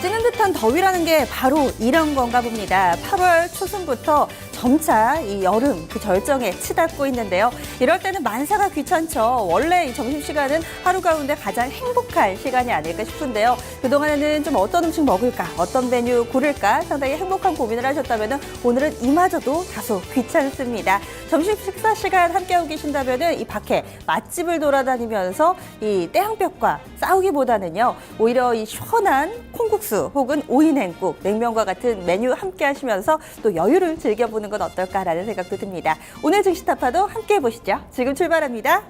찌는 듯한 더위라는 게 바로 이런 건가 봅니다. 8월 초순부터 점차 이 여름 그 절정에 치닫고 있는데요. 이럴 때는 만사가 귀찮죠. 원래 이 점심시간은 하루 가운데 가장 행복할 시간이 아닐까 싶은데요. 그동안에는 좀 어떤 음식 먹을까, 어떤 메뉴 고를까 상당히 행복한 고민을 하셨다면 오늘은 이마저도 다소 귀찮습니다. 점심 식사 시간 함께하고 계신다면 이 밖에 맛집을 돌아다니면서 이 떼양볕과 싸우기보다는요. 오히려 이 시원한 콩국수 혹은 오이냉국, 냉면과 같은 메뉴 함께 하시면서 또 여유를 즐겨보는 건 어떨까라는 생각도 듭니다. 오늘 증시타파도 함께 해보시죠. 지금 출발합니다.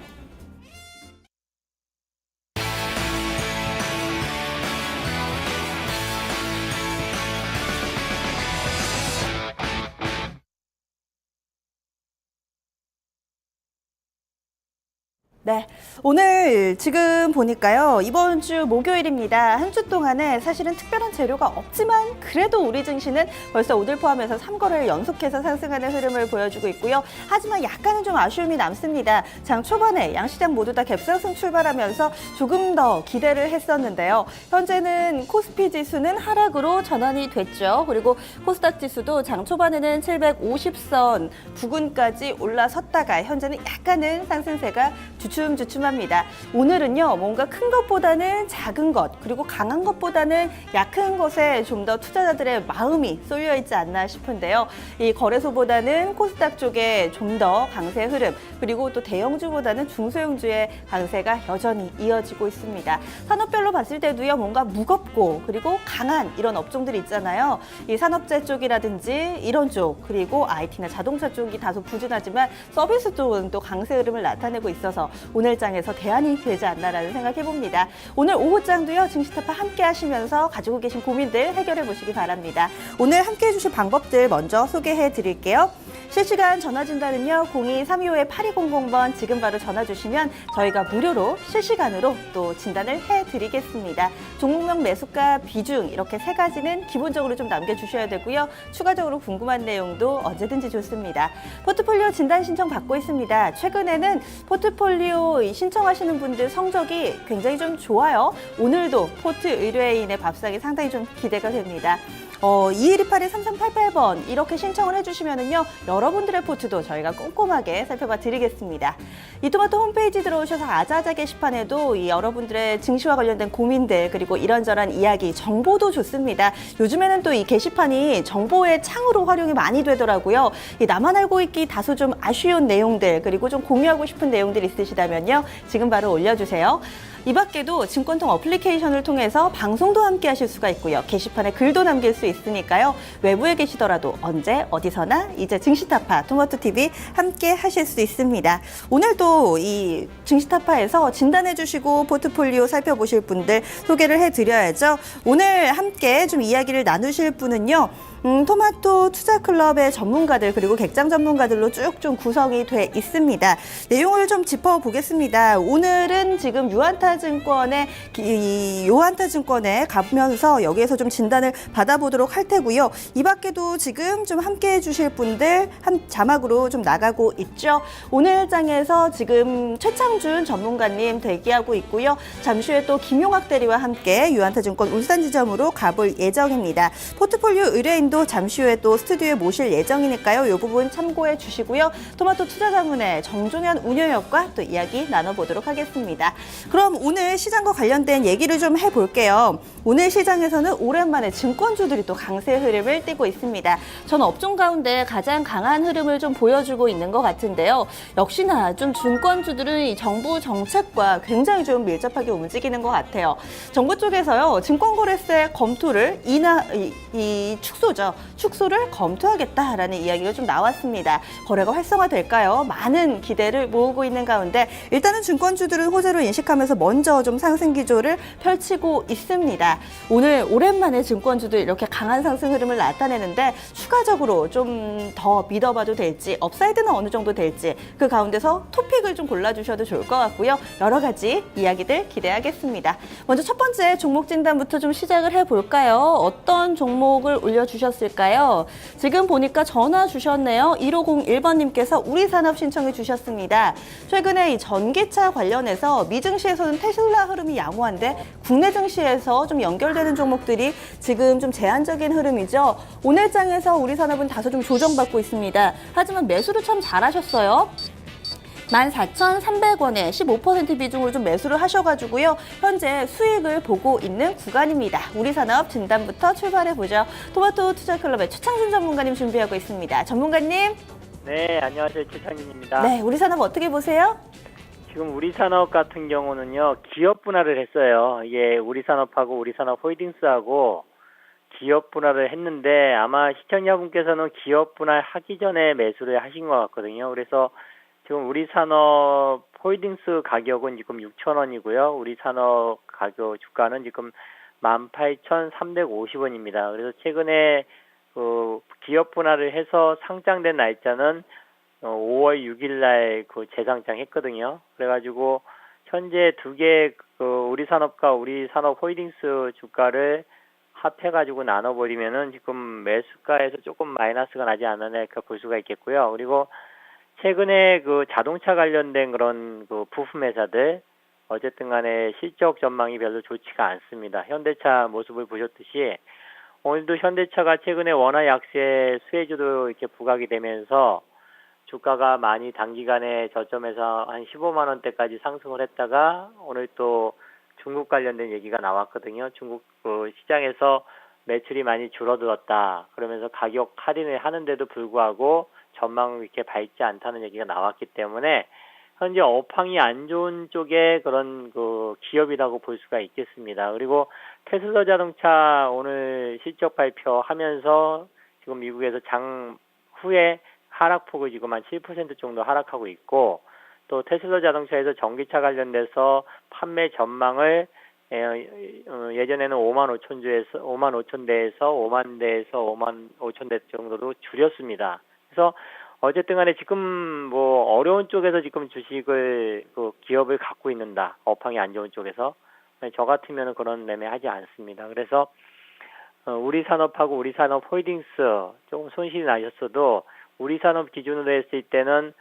네, 오늘 지금 보니까요. 이번 주 목요일입니다. 한 주 동안에 사실은 특별한 재료가 없지만 그래도 우리 증시는 벌써 오늘 포함해서 3거래일 연속해서 상승하는 흐름을 보여주고 있고요. 하지만 약간은 좀 아쉬움이 남습니다. 장 초반에 양시장 모두 다 갭상승 출발하면서 조금 더 기대를 했었는데요. 현재는 코스피 지수는 하락으로 전환이 됐죠. 그리고 코스닥 지수도 장 초반에는 750선 부근까지 올라섰다가 현재는 약간은 상승세가 주춤주춤합니다. 오늘은요, 뭔가 큰 것보다는 작은 것, 그리고 강한 것보다는 약한 것에 좀 더 투자자들의 마음이 쏠려 있지 않나 싶은데요. 이 거래소보다는 코스닥 쪽에 좀 더 강세 흐름, 그리고 또 대형주보다는 중소형주의 강세가 여전히 이어지고 있습니다. 산업별로 봤을 때도요, 뭔가 무겁고 그리고 강한 이런 업종들이 있잖아요. 이 산업재 쪽이라든지 이런 쪽, 그리고 IT나 자동차 쪽이 다소 부진하지만 서비스 쪽은 또 강세 흐름을 나타내고 있어서 오늘 장에서 대안이 되지 않나라는 생각해봅니다. 오늘 오후장도요, 증시타파 함께 하시면서 가지고 계신 고민들 해결해 보시기 바랍니다. 오늘 함께 해주실 방법들 먼저 소개해 드릴게요. 실시간 전화 진단은요, 02-325-8200번 지금 바로 전화 주시면 저희가 무료로 실시간으로 또 진단을 해드리겠습니다. 종목명 매수가 비중 이렇게 세 가지는 기본적으로 좀 남겨주셔야 되고요. 추가적으로 궁금한 내용도 언제든지 좋습니다. 포트폴리오 진단 신청 받고 있습니다. 최근에는 포트폴리오 신청하시는 분들 성적이 굉장히 좀 좋아요. 오늘도 포트 의뢰인의 밥상이 상당히 좀 기대가 됩니다. 2128-3388번 이렇게 신청을 해주시면은요, 여러분들의 포트도 저희가 꼼꼼하게 살펴봐 드리겠습니다. 이토마토 홈페이지 들어오셔서 아자아자 게시판에도 이 여러분들의 증시와 관련된 고민들 그리고 이런저런 이야기, 정보도 좋습니다. 요즘에는 또 이 게시판이 정보의 창으로 활용이 많이 되더라고요. 이 나만 알고 있기 다소 좀 아쉬운 내용들 그리고 좀 공유하고 싶은 내용들 있으시다면요, 지금 바로 올려주세요. 이 밖에도 증권통 어플리케이션을 통해서 방송도 함께 하실 수가 있고요. 게시판에 글도 남길 수 있으니까요. 외부에 계시더라도 언제 어디서나 이제 증시타파 토마토TV 함께 하실 수 있습니다. 오늘도 이 증시타파에서 진단해 주시고 포트폴리오 살펴보실 분들 소개를 해드려야죠. 오늘 함께 좀 이야기를 나누실 분은요. 토마토 투자클럽의 전문가들 그리고 객장 전문가들로 쭉 좀 구성이 돼 있습니다. 내용을 좀 짚어보겠습니다. 오늘은 지금 요한타증권에 가면서 여기에서 좀 진단을 받아보도록 할 테고요. 이 밖에도 지금 좀 함께 해주실 분들 자막으로 좀 나가고 있죠. 오늘 장에서 지금 최창준 전문가님 대기하고 있고요. 잠시 후에 또 김용학 대리와 함께 요한타증권 울산지점으로 가볼 예정입니다. 포트폴리오 의뢰인도 잠시 후에 또 스튜디오에 모실 예정이니까요. 이 부분 참고해 주시고요. 토마토 투자자문의 정종현 운영역과 또 이야기 나눠보도록 하겠습니다. 그럼 오늘 시장과 관련된 얘기를 좀 해볼게요. 오늘 시장에서는 오랜만에 증권주들이 또 강세 흐름을 띠고 있습니다. 전 업종 가운데 가장 강한 흐름을 좀 보여주고 있는 것 같은데요. 역시나 좀 증권주들은 이 정부 정책과 굉장히 좀 밀접하게 움직이는 것 같아요. 정부 쪽에서요, 증권거래세 검토를 축소를 검토하겠다라는 이야기가 좀 나왔습니다. 거래가 활성화될까요? 많은 기대를 모으고 있는 가운데 일단은 증권주들은 호재로 인식하면서 먼저 좀 상승 기조를 펼치고 있습니다. 오늘 오랜만에 증권주들 이렇게 강한 상승 흐름을 나타내는데 추가적으로 좀 더 믿어봐도 될지, 업사이드는 어느 정도 될지 그 가운데서 토픽을 좀 골라주셔도 좋을 것 같고요. 여러 가지 이야기들 기대하겠습니다. 먼저 첫 번째 종목 진단부터 좀 시작을 해볼까요? 어떤 종목을 올려주셨을까요? 지금 보니까 전화 주셨네요. 1501번님께서 우리산업 신청해 주셨습니다. 최근에 이 전기차 관련해서 미증시에서는 테슬라 흐름이 양호한데 국내 증시에서 좀 연결되는 종목들이 지금 좀 제한적인 흐름이죠. 오늘 장에서 우리 산업은 다소 좀 조정받고 있습니다. 하지만 매수를 참 잘하셨어요. 14,300원에 15% 비중으로 좀 매수를 하셔가지고요. 현재 수익을 보고 있는 구간입니다. 우리 산업 진단부터 출발해보죠. 토마토 투자클럽의 최창진 전문가님 준비하고 있습니다. 전문가님. 네, 안녕하세요. 최창진입니다. 네, 우리 산업 어떻게 보세요? 지금 우리 산업 같은 경우는요, 기업 분할을 했어요. 이게 우리 산업하고 우리 산업 홀딩스하고 기업 분할을 했는데 아마 시청자분께서는 기업 분할 하기 전에 매수를 하신 것 같거든요. 그래서 지금 우리 산업 홀딩스 가격은 지금 6,000원이고요. 우리 산업 가격 주가는 지금 18,350원입니다. 그래서 최근에 기업 분할을 해서 상장된 날짜는 5월 6일 날 재상장 했거든요. 그래가지고 현재 두 개 우리 산업과 우리 산업 홀딩스 주가를 합해가지고 나눠버리면은 지금 매수가에서 조금 마이너스가 나지 않나 볼 수가 있겠고요. 그리고 최근에 자동차 관련된 그런 부품 회사들 어쨌든 간에 실적 전망이 별로 좋지가 않습니다. 현대차 모습을 보셨듯이 오늘도 현대차가 최근에 원화 약세 수혜주도 이렇게 부각이 되면서 주가가 많이 단기간에 저점에서 한 15만 원대까지 상승을 했다가 오늘 또 중국 관련된 얘기가 나왔거든요. 중국 시장에서 매출이 많이 줄어들었다. 그러면서 가격 할인을 하는데도 불구하고 전망이 이렇게 밝지 않다는 얘기가 나왔기 때문에 현재 업황이 안 좋은 쪽의 그런 기업이라고 볼 수가 있겠습니다. 그리고 테슬라 자동차 오늘 실적 발표하면서 지금 미국에서 장 후에 하락폭을 지금 한 7% 정도 하락하고 있고, 또 테슬라 자동차에서 전기차 관련돼서 판매 전망을 예전에는 5만 5천 대에서 5만 대에서 5만 5천 대 정도로 줄였습니다. 그래서 어쨌든 간에 지금 뭐 어려운 쪽에서 지금 주식을 기업을 갖고 있는다. 업황이 안 좋은 쪽에서. 저 같으면 그런 매매하지 않습니다. 그래서 우리 산업하고 우리 산업 홀딩스 조금 손실이 나셨어도 우리 산업 기준으로 했을 때는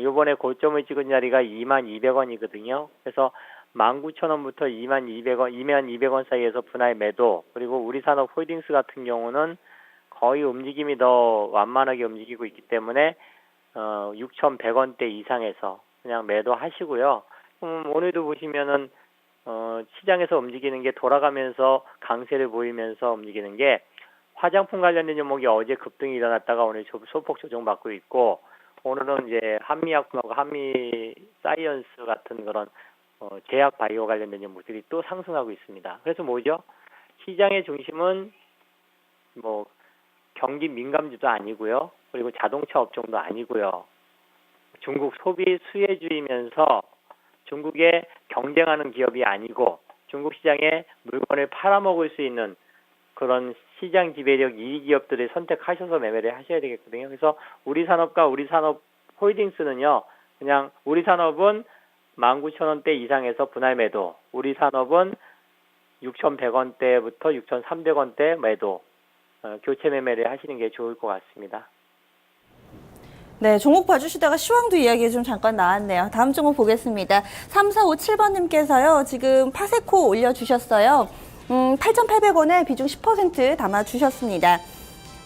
요번에 고점을 찍은 자리가 22,200원이거든요. 그래서 19,000원부터 22,200원 사이에서 분할 매도, 그리고 우리 산업 홀딩스 같은 경우는 거의 움직임이 더 완만하게 움직이고 있기 때문에 6,100원대 이상에서 그냥 매도하시고요. 오늘도 보시면은 시장에서 움직이는 게 돌아가면서 강세를 보이면서 움직이는 게 화장품 관련된 종목이 어제 급등이 일어났다가 오늘 소폭 조정받고 있고, 오늘은 이제 한미약품하고 한미사이언스 같은 그런 제약 바이오 관련된 종목들이 또 상승하고 있습니다. 그래서 뭐죠? 시장의 중심은 뭐 경기 민감주도 아니고요. 그리고 자동차 업종도 아니고요. 중국 소비 수혜주이면서 중국에 경쟁하는 기업이 아니고 중국 시장에 물건을 팔아먹을 수 있는 그런 시장 지배력 2위 기업들을 선택하셔서 매매를 하셔야 되겠거든요. 그래서 우리 산업과 우리 산업 홀딩스는요, 그냥 우리 산업은 19,000원대 이상에서 분할 매도, 우리 산업은 6,100원대부터 6,300원대 매도, 교체 매매를 하시는 게 좋을 것 같습니다. 네, 종목 봐주시다가 시황도 이야기 좀 잠깐 나왔네요. 다음 종목 보겠습니다. 3457번님께서요, 지금 파세코 올려주셨어요. 8,800원에 비중 10% 담아주셨습니다.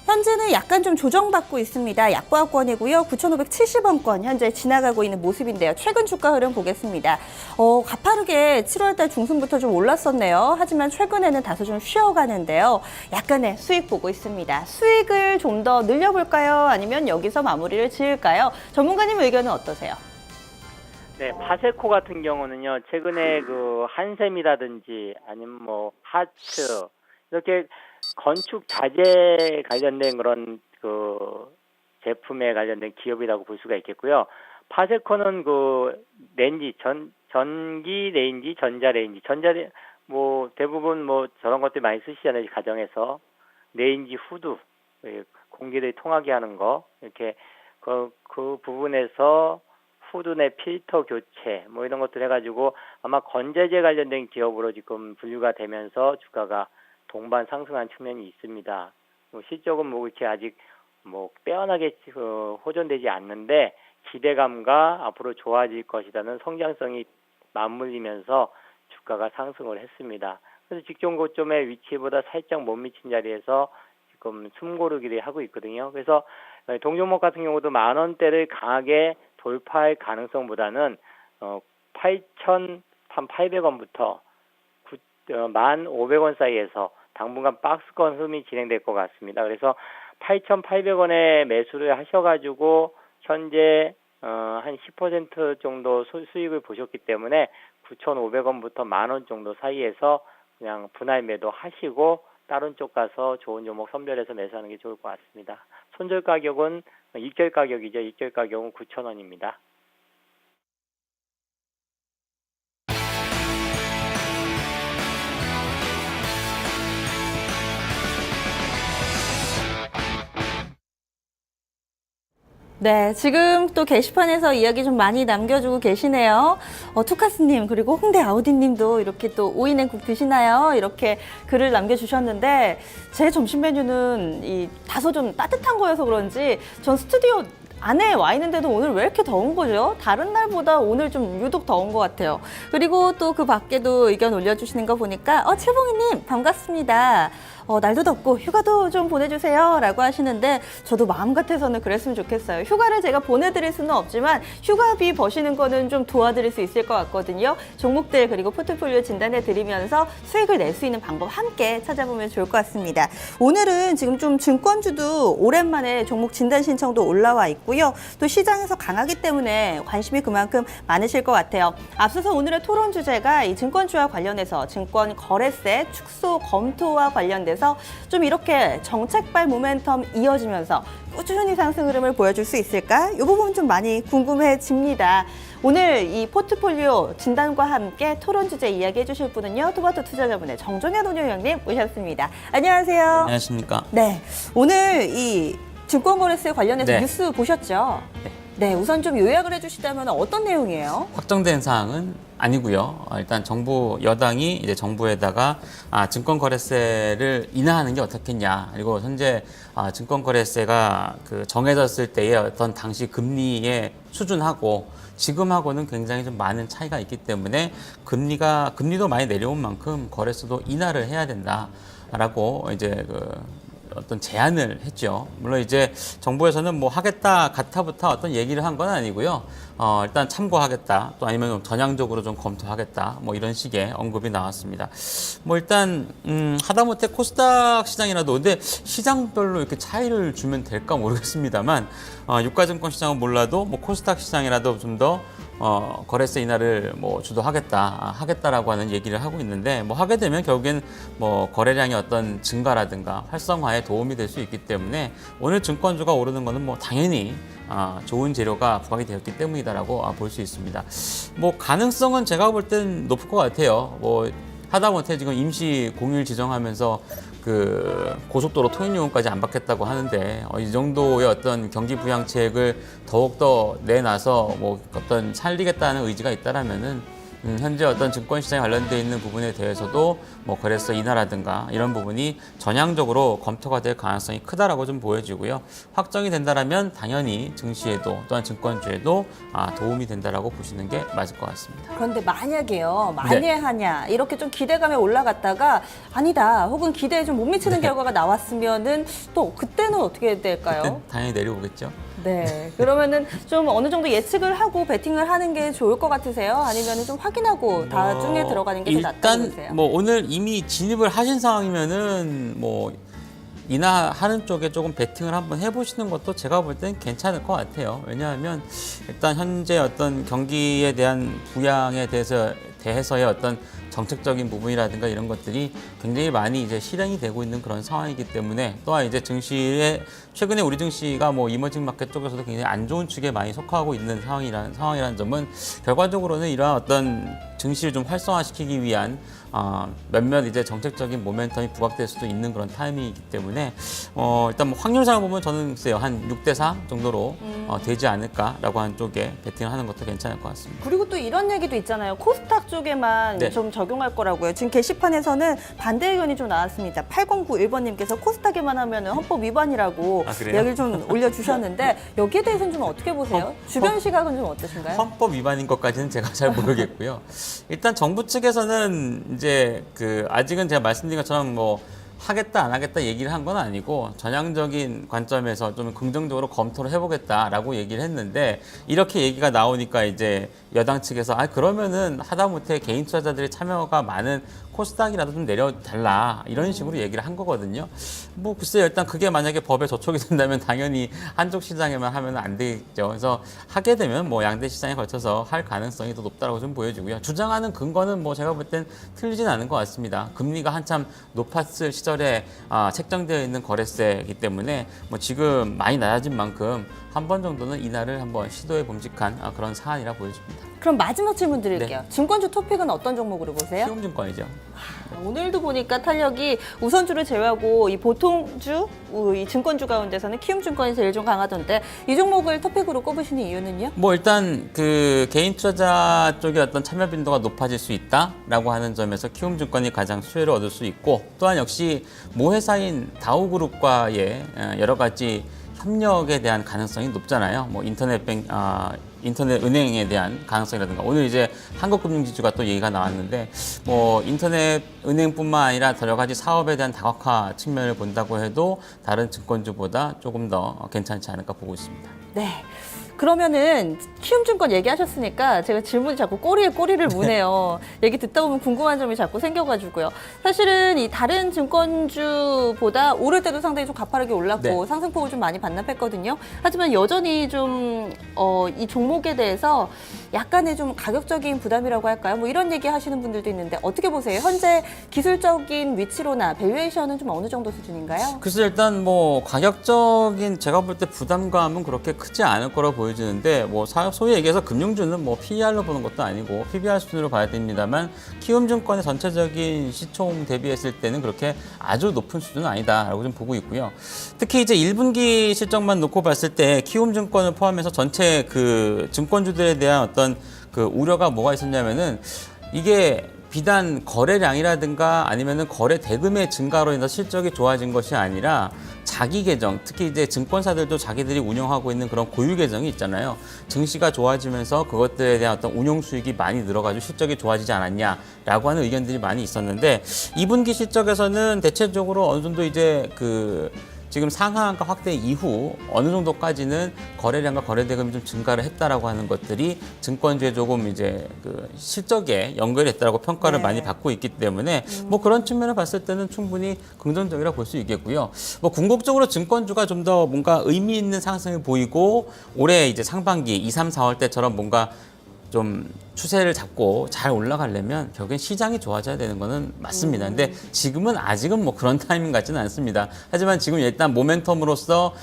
현재는 약간 좀 조정받고 있습니다. 약보합권이고요. 9,570원권 현재 지나가고 있는 모습인데요. 최근 주가 흐름 보겠습니다. 가파르게 7월달 중순부터 좀 올랐었네요. 하지만 최근에는 다소 좀 쉬어가는데요. 약간의 수익 보고 있습니다. 수익을 좀 더 늘려볼까요? 아니면 여기서 마무리를 지을까요? 전문가님 의견은 어떠세요? 네, 파세코 같은 경우는요, 최근에 한샘이라든지 아니면 뭐 하츠 이렇게 건축 자재 관련된 그런 제품에 관련된 기업이라고 볼 수가 있겠고요. 파세코는 렌지, 전기 레인지, 뭐 대부분 뭐 저런 것들 많이 쓰시잖아요, 가정에서. 레인지 후드, 공기를 통하게 하는 거, 이렇게 그 부분에서 후드 내 필터 교체, 뭐 이런 것들 해가지고 아마 건재재 관련된 기업으로 지금 분류가 되면서 주가가 동반 상승한 측면이 있습니다. 실적은 뭐 이렇게 아직 뭐 빼어나게 호전되지 않는데 기대감과 앞으로 좋아질 것이라는 성장성이 맞물리면서 주가가 상승을 했습니다. 그래서 직전 고점의 위치보다 살짝 못 미친 자리에서 지금 숨고르기를 하고 있거든요. 그래서 동종목 같은 경우도 10,000원대를 강하게 돌파할 가능성보다는 8,800원부터 1,500원 사이에서 당분간 박스권 흐름이 진행될 것 같습니다. 그래서 8,800원에 매수를 하셔가지고 현재 한 10% 정도 수익을 보셨기 때문에 9,500원부터 10,000원 정도 사이에서 그냥 분할 매도 하시고 다른 쪽 가서 좋은 종목 선별해서 매수하는 게 좋을 것 같습니다. 손절 가격은 입결 가격이죠. 입결 가격은 9,000원입니다. 네, 지금 또 게시판에서 이야기 좀 많이 남겨주고 계시네요. 투카스님, 그리고 홍대 아우디님도 이렇게 또 오이냉국 드시나요? 이렇게 글을 남겨주셨는데, 제 점심 메뉴는 다소 좀 따뜻한 거여서 그런지, 전 스튜디오 안에 와 있는데도 오늘 왜 이렇게 더운 거죠? 다른 날보다 오늘 좀 유독 더운 것 같아요. 그리고 또 그 밖에도 의견 올려주시는 거 보니까, 칠봉이님, 반갑습니다. 날도 덥고 휴가도 좀 보내주세요 라고 하시는데 저도 마음 같아서는 그랬으면 좋겠어요. 휴가를 제가 보내드릴 수는 없지만 휴가비 버시는 거는 좀 도와드릴 수 있을 것 같거든요. 종목들 그리고 포트폴리오 진단해 드리면서 수익을 낼 수 있는 방법 함께 찾아보면 좋을 것 같습니다. 오늘은 지금 좀 증권주도 오랜만에 종목 진단 신청도 올라와 있고요. 또 시장에서 강하기 때문에 관심이 그만큼 많으실 것 같아요. 앞서서 오늘의 토론 주제가 이 증권주와 관련해서 증권 거래세 축소 검토와 관련돼서 좀 이렇게 정책발 모멘텀 이어지면서 꾸준히 상승 흐름을 보여줄 수 있을까? 이 부분 좀 많이 궁금해집니다. 오늘 이 포트폴리오 진단과 함께 토론 주제 이야기해 주실 분은요. 토마토 투자자분의 정종현 운용형님 모셨습니다. 안녕하세요. 안녕하십니까. 네, 오늘 이 증권거래세 관련해서 네. 뉴스 보셨죠? 네, 우선 좀 요약을 해주시다면 어떤 내용이에요? 확정된 사항은 아니고요. 일단 정부 여당이 이제 정부에다가 증권거래세를 인하하는 게 어떻겠냐. 그리고 현재 증권거래세가 그 정해졌을 때의 어떤 당시 금리의 수준하고 지금하고는 굉장히 좀 많은 차이가 있기 때문에 금리도 많이 내려온 만큼 거래세도 인하를 해야 된다라고 이제 어떤 제안을 했죠. 물론 이제 정부에서는 뭐 하겠다 같아부터 어떤 얘기를 한 건 아니고요. 일단 참고하겠다, 또 아니면 전향적으로 좀 검토하겠다, 뭐 이런 식의 언급이 나왔습니다. 뭐 일단 하다못해 코스닥 시장이라도, 근데 시장별로 이렇게 차이를 주면 될까 모르겠습니다만 유가증권 시장은 몰라도 뭐 코스닥 시장이라도 좀 더 거래세 인하를 뭐 하겠다라고 하는 얘기를 하고 있는데, 뭐 하게 되면 결국엔 뭐 거래량의 어떤 증가라든가 활성화에 도움이 될 수 있기 때문에 오늘 증권주가 오르는 거는 뭐 당연히 좋은 재료가 부각이 되었기 때문이다라고 볼 수 있습니다. 뭐 가능성은 제가 볼 땐 높을 것 같아요. 뭐 하다못해 지금 임시 공휴일 지정하면서 그 고속도로 통행요금까지 안 받겠다고 하는데 이 정도의 어떤 경기 부양책을 더욱더 내놔서 뭐 어떤 살리겠다는 의지가 있다라면은 현재 어떤 증권 시장에 관련되어 있는 부분에 대해서도 뭐 거래세 인하라든가 이런 부분이 전향적으로 검토가 될 가능성이 크다라고 좀 보여지고요. 확정이 된다라면 당연히 증시에도 또한 증권주에도 도움이 된다라고 보시는 게 맞을 것 같습니다. 그런데 만약에요, 만예하냐 이렇게 좀 기대감에 올라갔다가 아니다 혹은 기대에 좀 못 미치는 결과가 나왔으면은 또 그때는 어떻게 될까요? 그땐 당연히 내려오겠죠. 네, 그러면은 좀 어느 정도 예측을 하고 베팅을 하는 게 좋을 것 같으세요? 아니면 좀 확인하고 나중에 들어가는 게 더 낫다고 보세요? 일단 뭐 오늘 이미 진입을 하신 상황이면은 뭐 인하하는 쪽에 조금 베팅을 한번 해보시는 것도 제가 볼 때는 괜찮을 것 같아요. 왜냐하면 일단 현재 어떤 경기에 대한 부양에 대해서의 어떤 정책적인 부분이라든가 이런 것들이 굉장히 많이 이제 실행이 되고 있는 그런 상황이기 때문에, 또한 이제 증시에 최근에 우리 증시가 뭐 이머징 마켓 쪽에서도 굉장히 안 좋은 축에 많이 속하고 있는 상황이라는 점은 결과적으로는 이러한 어떤 증시를 좀 활성화시키기 위한 몇몇 이제 정책적인 모멘텀이 부각될 수도 있는 그런 타이밍이기 때문에 일단 뭐 확률상을 보면 저는 글쎄요 한 6대4 정도로 되지 않을까라고 하는 쪽에 베팅을 하는 것도 괜찮을 것 같습니다. 그리고 또 이런 얘기도 있잖아요. 코스닥 쪽에만 네. 좀 적용할 거라고요. 지금 게시판에서는 반대 의견이 좀 나왔습니다. 8091번님께서 코스닥에만 하면 헌법 위반이라고 아, 그래요? 이야기를 좀 올려주셨는데 여기에 대해서는 좀 어떻게 보세요? 주변 시각은 좀 어떠신가요? 헌법 위반인 것까지는 제가 잘 모르겠고요. 일단 정부 측에서는 이제 아직은 제가 말씀드린 것처럼 뭐 하겠다 안 하겠다 얘기를 한 건 아니고 전향적인 관점에서 좀 긍정적으로 검토를 해보겠다라고 얘기를 했는데 이렇게 얘기가 나오니까 이제 여당 측에서 그러면은 하다못해 개인 투자자들의 참여가 많은 코스닥이라도 좀 내려달라 이런 식으로 얘기를 한 거거든요. 뭐 글쎄요, 일단 그게 만약에 법에 저촉이 된다면 당연히 한쪽 시장에만 하면 안 되겠죠. 그래서 하게 되면 뭐 양대 시장에 걸쳐서 할 가능성이 더 높다라고 좀 보여지고요. 주장하는 근거는 뭐 제가 볼 땐 틀리진 않은 것 같습니다. 금리가 한참 높았을 시절에 책정되어 있는 거래세이기 때문에 뭐 지금 많이 낮아진 만큼 한 번 정도는 인하를 한번 시도해 봄직한 그런 사안이라 보여집니다. 그럼 마지막 질문 드릴게요. 증권주 토픽은 어떤 종목으로 보세요? 키움증권이죠. 오늘도 보니까 탄력이 우선주를 제외하고 이 보통주, 이 증권주 가운데서는 키움증권이 제일 좀 강하던데 이 종목을 토픽으로 꼽으시는 이유는요? 뭐 일단 개인 투자자 쪽에 어떤 참여 빈도가 높아질 수 있다라고 하는 점에서 키움증권이 가장 수혜를 얻을 수 있고 또한 역시 모회사인 다우그룹과의 여러 가지 협력에 대한 가능성이 높잖아요. 뭐 인터넷 은행에 대한 가능성이라든가 오늘 이제 한국금융지주가 또 얘기가 나왔는데 뭐 인터넷 은행뿐만 아니라 여러 가지 사업에 대한 다각화 측면을 본다고 해도 다른 증권주보다 조금 더 괜찮지 않을까 보고 있습니다. 네. 그러면은 키움증권 얘기하셨으니까 제가 질문이 자꾸 꼬리에 꼬리를 무네요. 얘기 듣다 보면 궁금한 점이 자꾸 생겨가지고요. 사실은 이 다른 증권주보다 오를 때도 상당히 좀 가파르게 올랐고 네. 상승폭을 좀 많이 반납했거든요. 하지만 여전히 좀 이 종목에 대해서 약간의 좀 가격적인 부담이라고 할까요? 뭐 이런 얘기 하시는 분들도 있는데 어떻게 보세요? 현재 기술적인 위치로나 밸류에이션은 좀 어느 정도 수준인가요? 글쎄 일단 뭐 가격적인 제가 볼 때 부담감은 그렇게 크지 않을 거라고 보여지는데 뭐 소위 얘기해서 금융주는 뭐 PER로 보는 것도 아니고 PBR 수준으로 봐야 됩니다만 키움증권의 전체적인 시총 대비했을 때는 그렇게 아주 높은 수준은 아니다라고 좀 보고 있고요. 특히 이제 1분기 실적만 놓고 봤을 때 키움증권을 포함해서 전체 증권주들에 대한 어떤 우려가 뭐가 있었냐면은 이게 비단 거래량이라든가 아니면은 거래 대금의 증가로 인해서 실적이 좋아진 것이 아니라 자기 계정, 특히 이제 증권사들도 자기들이 운영하고 있는 그런 고유 계정이 있잖아요. 증시가 좋아지면서 그것들에 대한 어떤 운용 수익이 많이 늘어가지고 실적이 좋아지지 않았냐라고 하는 의견들이 많이 있었는데 2분기 실적에서는 대체적으로 어느 정도 이제 지금 상하한가 확대 이후 어느 정도까지는 거래량과 거래 대금이 좀 증가를 했다라고 하는 것들이 증권주에 조금 이제 실적에 연결이 됐다라고 평가를 네. 많이 받고 있기 때문에 뭐 그런 측면을 봤을 때는 충분히 긍정적이라 볼 수 있겠고요. 뭐 궁극적으로 증권주가 좀 더 뭔가 의미 있는 상승을 보이고 올해 이제 상반기 2, 3, 4월 때처럼 뭔가 좀 추세를 잡고 잘 올라가려면 결국엔 시장이 좋아져야 되는 거는 맞습니다. 근데 지금은 아직은 뭐 그런 타이밍 같지는 않습니다. 하지만 지금 일단 모멘텀으로서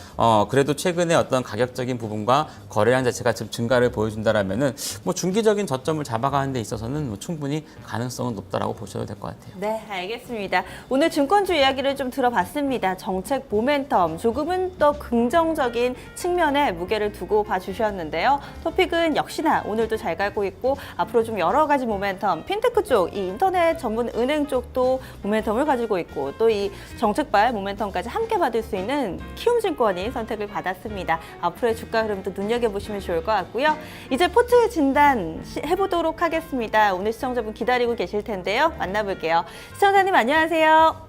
그래도 최근에 어떤 가격적인 부분과 거래량 자체가 좀 증가를 보여준다라면은 뭐 중기적인 저점을 잡아가는 데 있어서는 뭐 충분히 가능성은 높다라고 보셔도 될 것 같아요. 네, 알겠습니다. 오늘 증권주 이야기를 좀 들어봤습니다. 정책 모멘텀, 조금은 더 긍정적인 측면에 무게를 두고 봐주셨는데요. 토픽은 역시나 오늘도 잘 가고 있고 앞으로 좀 여러 가지 모멘텀, 핀테크 쪽, 이 인터넷 전문 은행 쪽도 모멘텀을 가지고 있고 또 이 정책발 모멘텀까지 함께 받을 수 있는 키움증권이 선택을 받았습니다. 앞으로의 주가 흐름도 눈여겨보시면 좋을 것 같고요. 이제 포트 진단 해보도록 하겠습니다. 오늘 시청자분 기다리고 계실 텐데요. 만나볼게요. 시청자님 안녕하세요.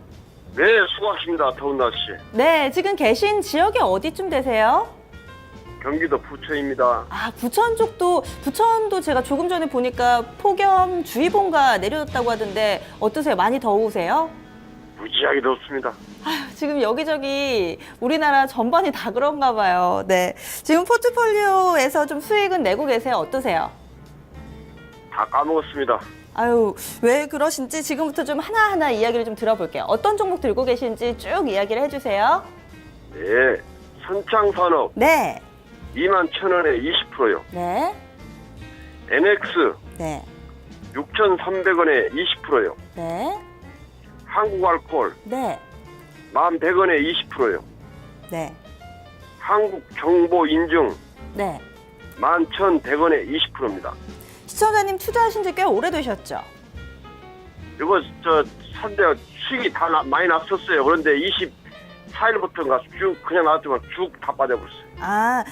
네, 수고하십니다. 더운 날씨. 네, 지금 계신 지역이 어디쯤 되세요? 경기도 부천입니다. 부천도 제가 조금 전에 보니까 폭염주의보가 내려졌다고 하던데 어떠세요? 많이 더우세요? 무지하게 덥습니다. 지금 여기저기 우리나라 전반이 다 그런가 봐요. 네. 지금 포트폴리오에서 좀 수익은 내고 계세요? 어떠세요? 다 까먹었습니다. 왜 그러신지 지금부터 좀 하나하나 이야기를 좀 들어볼게요. 어떤 종목 들고 계신지 쭉 이야기를 해주세요. 네, 선창산업 네. 21,000원에 20%요. 네. NX 네. 6,300원에 20%요. 네. 한국알코올 네. 1,100원에 20%요. 네. 한국정보인증 네. 11,100원에 20%입니다. 시청자님 투자하신 지 꽤 오래되셨죠? 이거 산대 수익이 다 많이 났었어요. 그런데 24일부터인가 쭉 그냥 나왔지만 쭉 다 빠져버렸어요.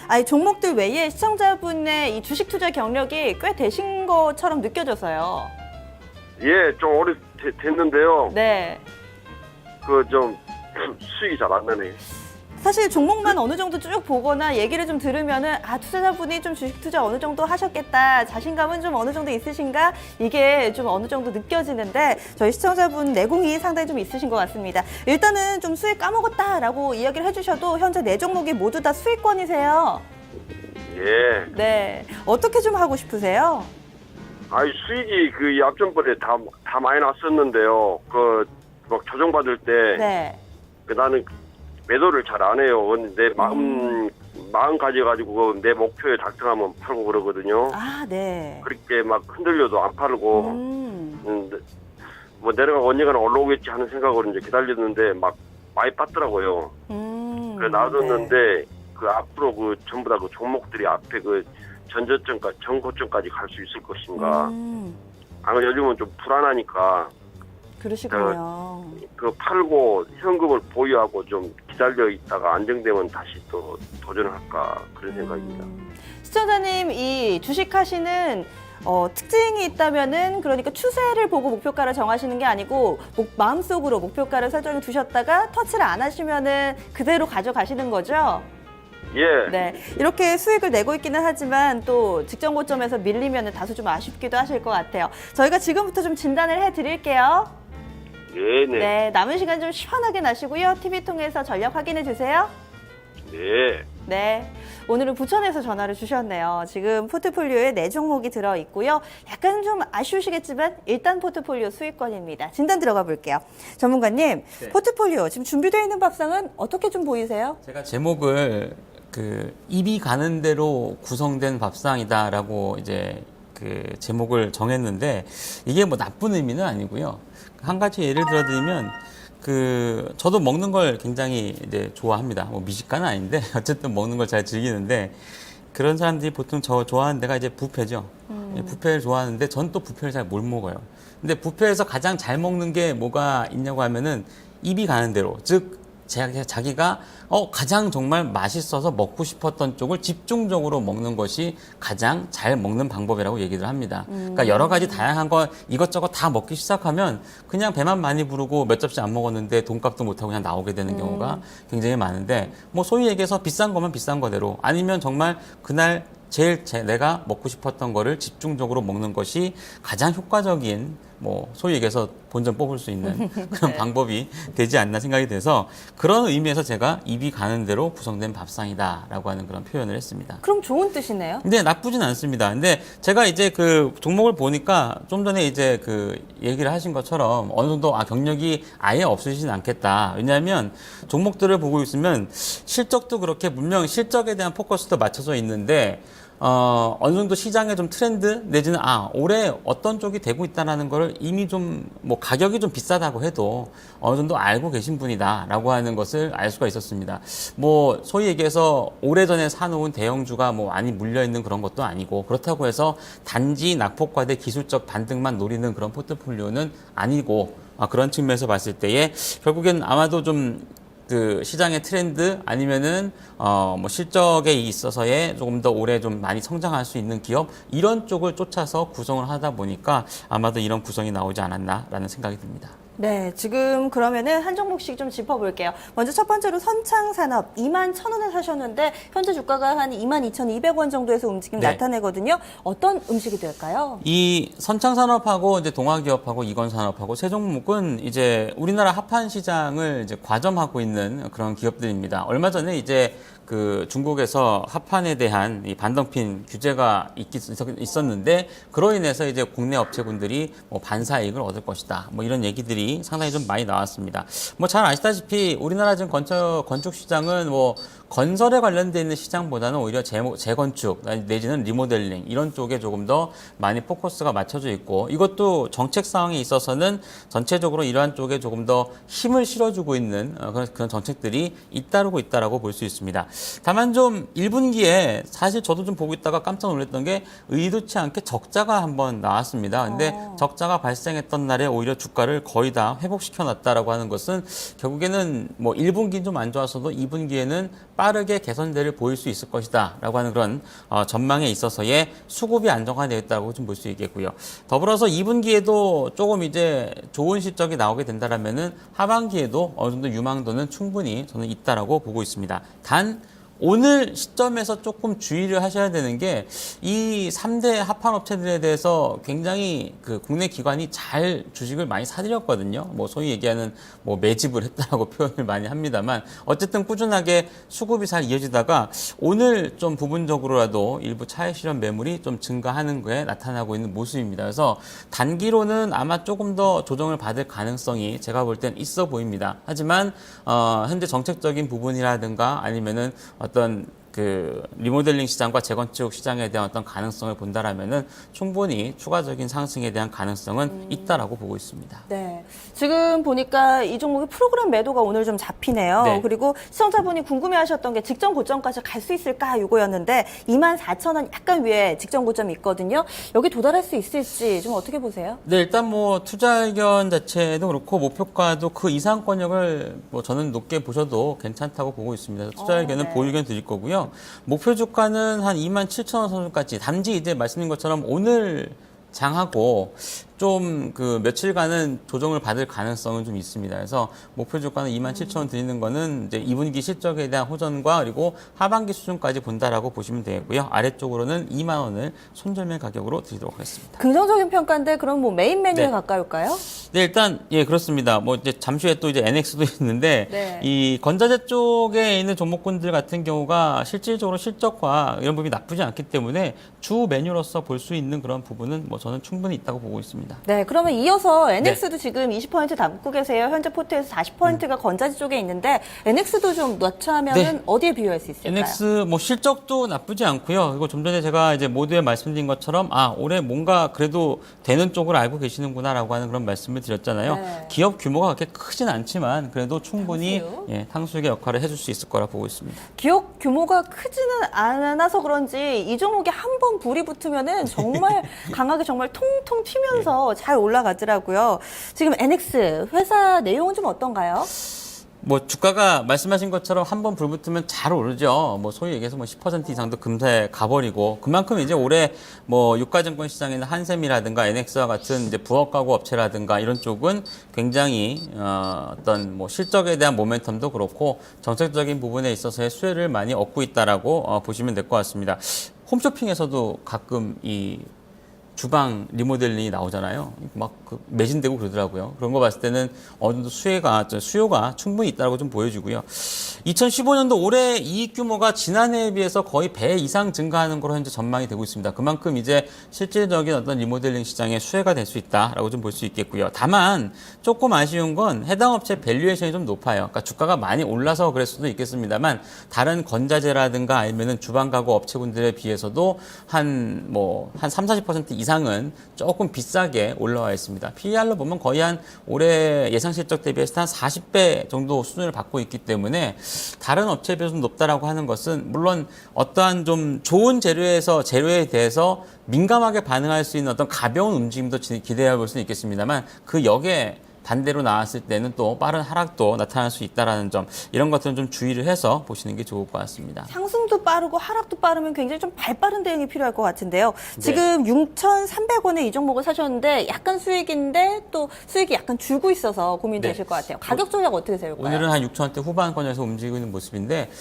아니 종목들 외에 시청자분의 이 주식 투자 경력이 꽤 되신 것처럼 느껴져서요. 예, 좀 오래 됐는데요. 네. 그 좀 수익이 잘 안 나네요. 사실 종목만 어느 정도 쭉 보거나 얘기를 좀 들으면은 투자자분이 좀 주식 투자 어느 정도 하셨겠다, 자신감은 좀 어느 정도 있으신가, 이게 좀 어느 정도 느껴지는데 저희 시청자분 내공이 상당히 좀 있으신 것 같습니다. 일단은 좀 수익 까먹었다라고 이야기를 해주셔도 현재 4종목이 모두 다 수익권이세요. 예. 네. 어떻게 좀 하고 싶으세요? 아이 수익이 그 앞전번에 다 많이 났었는데요. 그 막 조정받을 때 네. 나는 매도를 잘 안 해요. 내 마음 가져가지고 내 목표에 달성하면 팔고 그러거든요. 네. 그렇게 막 흔들려도 안 팔고 뭐 내려가 언젠가는 올라오겠지 하는 생각으로 이제 기다렸는데 막 많이 빠더라고요. 그래 놔뒀는데 네. 그 앞으로 그 전부 다 그 종목들이 앞에 그 전고점까지 갈 수 있을 것인가. 아마 요즘은 좀 불안하니까 그러시군요. 그 팔고 현금을 보유하고 좀 기다려 있다가 안정되면 다시 또 도전을 할까 그런 생각입니다. 시청자님, 이 주식하시는 특징이 있다면은, 그러니까 추세를 보고 목표가를 정하시는 게 아니고 마음속으로 목표가를 설정해 두셨다가 터치를 안 하시면은 그대로 가져가시는 거죠? 예. 네. 이렇게 수익을 내고 있기는 하지만 또 직전 고점에서 밀리면은 다소 좀 아쉽기도 하실 것 같아요. 저희가 지금부터 좀 진단을 해 드릴게요. 네네. 네. 남은 시간 좀 시원하게 나시고요. TV 통해서 전략 확인해 주세요. 네. 네. 오늘은 부천에서 전화를 주셨네요. 지금 포트폴리오에 4종목이 들어있고요. 약간 좀 아쉬우시겠지만 일단 포트폴리오 수익권입니다. 진단 들어가 볼게요. 전문가님, 네. 포트폴리오 지금 준비되어 있는 밥상은 어떻게 좀 보이세요? 제가 제목을 입이 가는 대로 구성된 밥상이다라고 이제 그 제목을 정했는데, 이게 뭐 나쁜 의미는 아니고요. 한 가지 예를 들어드리면 저도 먹는 걸 굉장히 이제 좋아합니다. 뭐 미식가는 아닌데 어쨌든 먹는 걸 잘 즐기는데, 그런 사람들이 보통 저 좋아하는 데가 이제 뷔페죠. 뷔페를 좋아하는데 전 또 뷔페를 잘 못 먹어요. 근데 뷔페에서 가장 잘 먹는 게 뭐가 있냐고 하면은 입이 가는 대로, 즉 자기가 가장 정말 맛있어서 먹고 싶었던 쪽을 집중적으로 먹는 것이 가장 잘 먹는 방법이라고 얘기를 합니다. 그러니까 여러 가지 다양한 거 이것저것 다 먹기 시작하면 그냥 배만 많이 부르고 몇 접시 안 먹었는데 돈값도 못하고 그냥 나오게 되는 경우가 굉장히 많은데, 뭐 소위 얘기해서 비싼 거면 비싼 거대로, 아니면 정말 그날 내가 먹고 싶었던 거를 집중적으로 먹는 것이 가장 효과적인, 뭐 소위 얘기해서 본전 뽑을 수 있는 그런 방법이 되지 않나 생각이 돼서, 그런 의미에서 제가 입이 가는 대로 구성된 밥상이다라고 하는 그런 표현을 했습니다. 그럼 좋은 뜻이네요. 근데 나쁘진 않습니다. 근데 제가 이제 그 종목을 보니까 좀 전에 이제 그 얘기를 하신 것처럼 어느 정도 경력이 아예 없으시진 않겠다. 왜냐하면 종목들을 보고 있으면 실적도 그렇게 분명 실적에 대한 포커스도 맞춰져 있는데, 어느 정도 시장의 좀 트렌드 내지는 올해 어떤 쪽이 되고 있다라는 거를 이미 좀 뭐 가격이 좀 비싸다고 해도 어느 정도 알고 계신 분이다라고 하는 것을 알 수가 있었습니다. 뭐 소위 얘기해서 오래전에 사놓은 대형주가 뭐 많이 물려 있는 그런 것도 아니고, 그렇다고 해서 단지 낙폭과대 기술적 반등만 노리는 그런 포트폴리오는 아니고, 그런 측면에서 봤을 때에 결국엔 아마도 좀 그 시장의 트렌드 아니면은 뭐 실적에 있어서의 조금 더 오래 좀 많이 성장할 수 있는 기업, 이런 쪽을 쫓아서 구성을 하다 보니까 아마도 이런 구성이 나오지 않았나라는 생각이 듭니다. 네, 지금 그러면은 한 종목씩 좀 짚어볼게요. 먼저 첫 번째로 선창산업 21,000원에 사셨는데 현재 주가가 한 22,200원 정도에서 움직임 네. 나타내거든요. 어떤 음식이 될까요? 이 선창산업하고 이제 동아기업하고 이건산업하고 세 종목은 이제 우리나라 합판 시장을 이제 과점하고 있는 그런 기업들입니다. 얼마 전에 이제 그 중국에서 합판에 대한 이 반덤핑 규제가 있었는데, 그로 인해서 이제 국내 업체군들이 뭐 반사이익을 얻을 것이다, 뭐 이런 얘기들이 상당히 좀 많이 나왔습니다. 뭐 잘 아시다시피 우리나라 지금 건축 시장은 뭐 건설에 관련돼 있는 시장보다는 오히려 재건축 내지는 리모델링 이런 쪽에 조금 더 많이 포커스가 맞춰져 있고 이것도 정책 상황에 있어서는 전체적으로 이러한 쪽에 조금 더 힘을 실어주고 있는 그런 정책들이 잇따르고 있다라고 볼 수 있습니다. 다만 좀 1분기에 사실 저도 좀 보고 있다가 깜짝 놀랐던 게 의도치 않게 적자가 한번 나왔습니다. 근데 적자가 발생했던 날에 오히려 주가를 거의 다 회복시켜 놨다라고 하는 것은 결국에는 뭐 1분기 좀 안 좋아서도 2분기에는 빠르게 개선대를 보일 수 있을 것이다라고 하는 그런 전망에 있어서의 수급이 안정화되어 있다고 좀 볼 수 있겠고요. 더불어서 2분기에도 조금 이제 좋은 실적이 나오게 된다라면은 하반기에도 어느 정도 유망도는 충분히 저는 있다라고 보고 있습니다. 단 오늘 시점에서 조금 주의를 하셔야 되는 게 이 3대 합판 업체들에 대해서 굉장히 그 국내 기관이 잘 주식을 많이 사들였거든요. 뭐 소위 얘기하는 뭐 매집을 했다라고 표현을 많이 합니다만 어쨌든 꾸준하게 수급이 잘 이어지다가 오늘 좀 부분적으로라도 일부 차익 실현 매물이 좀 증가하는 거에 나타나고 있는 모습입니다. 그래서 단기로는 아마 조금 더 조정을 받을 가능성이 제가 볼 땐 있어 보입니다. 하지만 현재 정책적인 부분이라든가 아니면은 어떤 그 리모델링 시장과 재건축 시장에 대한 어떤 가능성을 본다라면은 충분히 추가적인 상승에 대한 가능성은 있다라고 보고 있습니다. 네. 지금 보니까 이 종목의 프로그램 매도가 오늘 좀 잡히네요. 네. 그리고 시청자분이 궁금해하셨던 게 직전 고점까지 갈 수 있을까 이거였는데 24,000원 약간 위에 직전 고점이 있거든요. 여기 도달할 수 있을지 좀 어떻게 보세요? 네, 일단 뭐 투자 의견 자체도 그렇고 목표가도 그 이상권역을 뭐 저는 높게 보셔도 괜찮다고 보고 있습니다. 그래서 투자 의견은 네. 보유견 드릴 거고요. 목표 주가는 한 27,000원 선까지 단지 이제 말씀드린 것처럼 오늘 장하고 좀 그 며칠간은 조정을 받을 가능성은 좀 있습니다. 그래서 목표 주가는 27,000원 드리는 거는 이제 2분기 실적에 대한 호전과 그리고 하반기 수준까지 본다라고 보시면 되고요. 아래쪽으로는 2만 원을 손절매 가격으로 드리도록 하겠습니다. 긍정적인 평가인데 그럼 뭐 메인 메뉴에 네. 가까울까요? 네, 일단 예 그렇습니다. 뭐 이제 잠시 후에 또 이제 NX도 있는데 네. 이 건자재 쪽에 있는 종목군들 같은 경우가 실질적으로 실적과 이런 부분이 나쁘지 않기 때문에 주 메뉴로서 볼 수 있는 그런 부분은 뭐 저는 충분히 있다고 보고 있습니다. 네, 그러면 이어서 NX도 지금 20% 담고 계세요. 현재 포트에서 40%가 건자재 쪽에 있는데 NX도 좀 넣자면은 네. 어디에 비유할 수 있을까요? NX 뭐 실적도 나쁘지 않고요. 그리고 좀 전에 제가 이제 모두에 말씀드린 것처럼 올해 뭔가 그래도 되는 쪽으로 알고 계시는구나라고 하는 그런 말씀을 드렸잖아요. 네. 기업 규모가 그렇게 크진 않지만 그래도 충분히 탕수육? 탕수육의 역할을 해줄 수 있을 거라 보고 있습니다. 기업 규모가 크지는 않아서 그런지 이 종목에 한 번 불이 붙으면은 정말 강하게 정말 통통 튀면서 잘 올라가더라고요. 지금 NX 회사 내용은 좀 어떤가요? 뭐 주가가 말씀하신 것처럼 한번 불 붙으면 잘 오르죠. 뭐 소위 얘기해서 뭐 10% 이상도 금세 가버리고 그만큼 이제 올해 뭐 유가증권 시장에는 한샘이라든가 NX와 같은 이제 부업 가구 업체라든가 이런 쪽은 굉장히 어떤 뭐 실적에 대한 모멘텀도 그렇고 정책적인 부분에 있어서의 수혜를 많이 얻고 있다라고 보시면 될 것 같습니다. 홈쇼핑에서도 가끔 이 주방 리모델링이 나오잖아요. 막 그 매진되고 그러더라고요. 그런 거 봤을 때는 어느 정도 수요가 충분히 있다고 좀 보여주고요. 2015년도 올해 이익 규모가 지난해에 비해서 거의 배 이상 증가하는 걸로 현재 전망이 되고 있습니다. 그만큼 이제 실질적인 어떤 리모델링 시장의 수혜가 될 수 있다라고 좀 볼 수 있겠고요. 다만 조금 아쉬운 건 해당 업체 밸류에이션이 좀 높아요. 그러니까 주가가 많이 올라서 그럴 수도 있겠습니다만 다른 건자재라든가 아니면은 주방 가구 업체분들에 비해서도 한 3, 40% 이상은 조금 비싸게 올라와 있습니다. PER로 보면 거의 한 올해 예상 실적 대비해서 한 40배 정도 수준을 받고 있기 때문에 다른 업체에 비해서 높다라고 하는 것은 물론 어떠한 좀 좋은 재료에 대해서 민감하게 반응할 수 있는 어떤 가벼운 움직임도 기대해 볼 수는 있겠습니다만 그 역에 반대로 나왔을 때는 또 빠른 하락도 나타날 수 있다는 점 이런 것들은 좀 주의를 해서 보시는 게 좋을 것 같습니다. 상승도 빠르고 하락도 빠르면 굉장히 좀 발빠른 대응이 필요할 것 같은데요. 네. 지금 6,300원에 이 종목을 사셨는데 약간 수익인데 또 수익이 약간 줄고 있어서 고민되실 것 같아요. 가격 전략 어떻게 세울까요? 오늘은 한 6,000원대 후반권에서 움직이고 있는 모습인데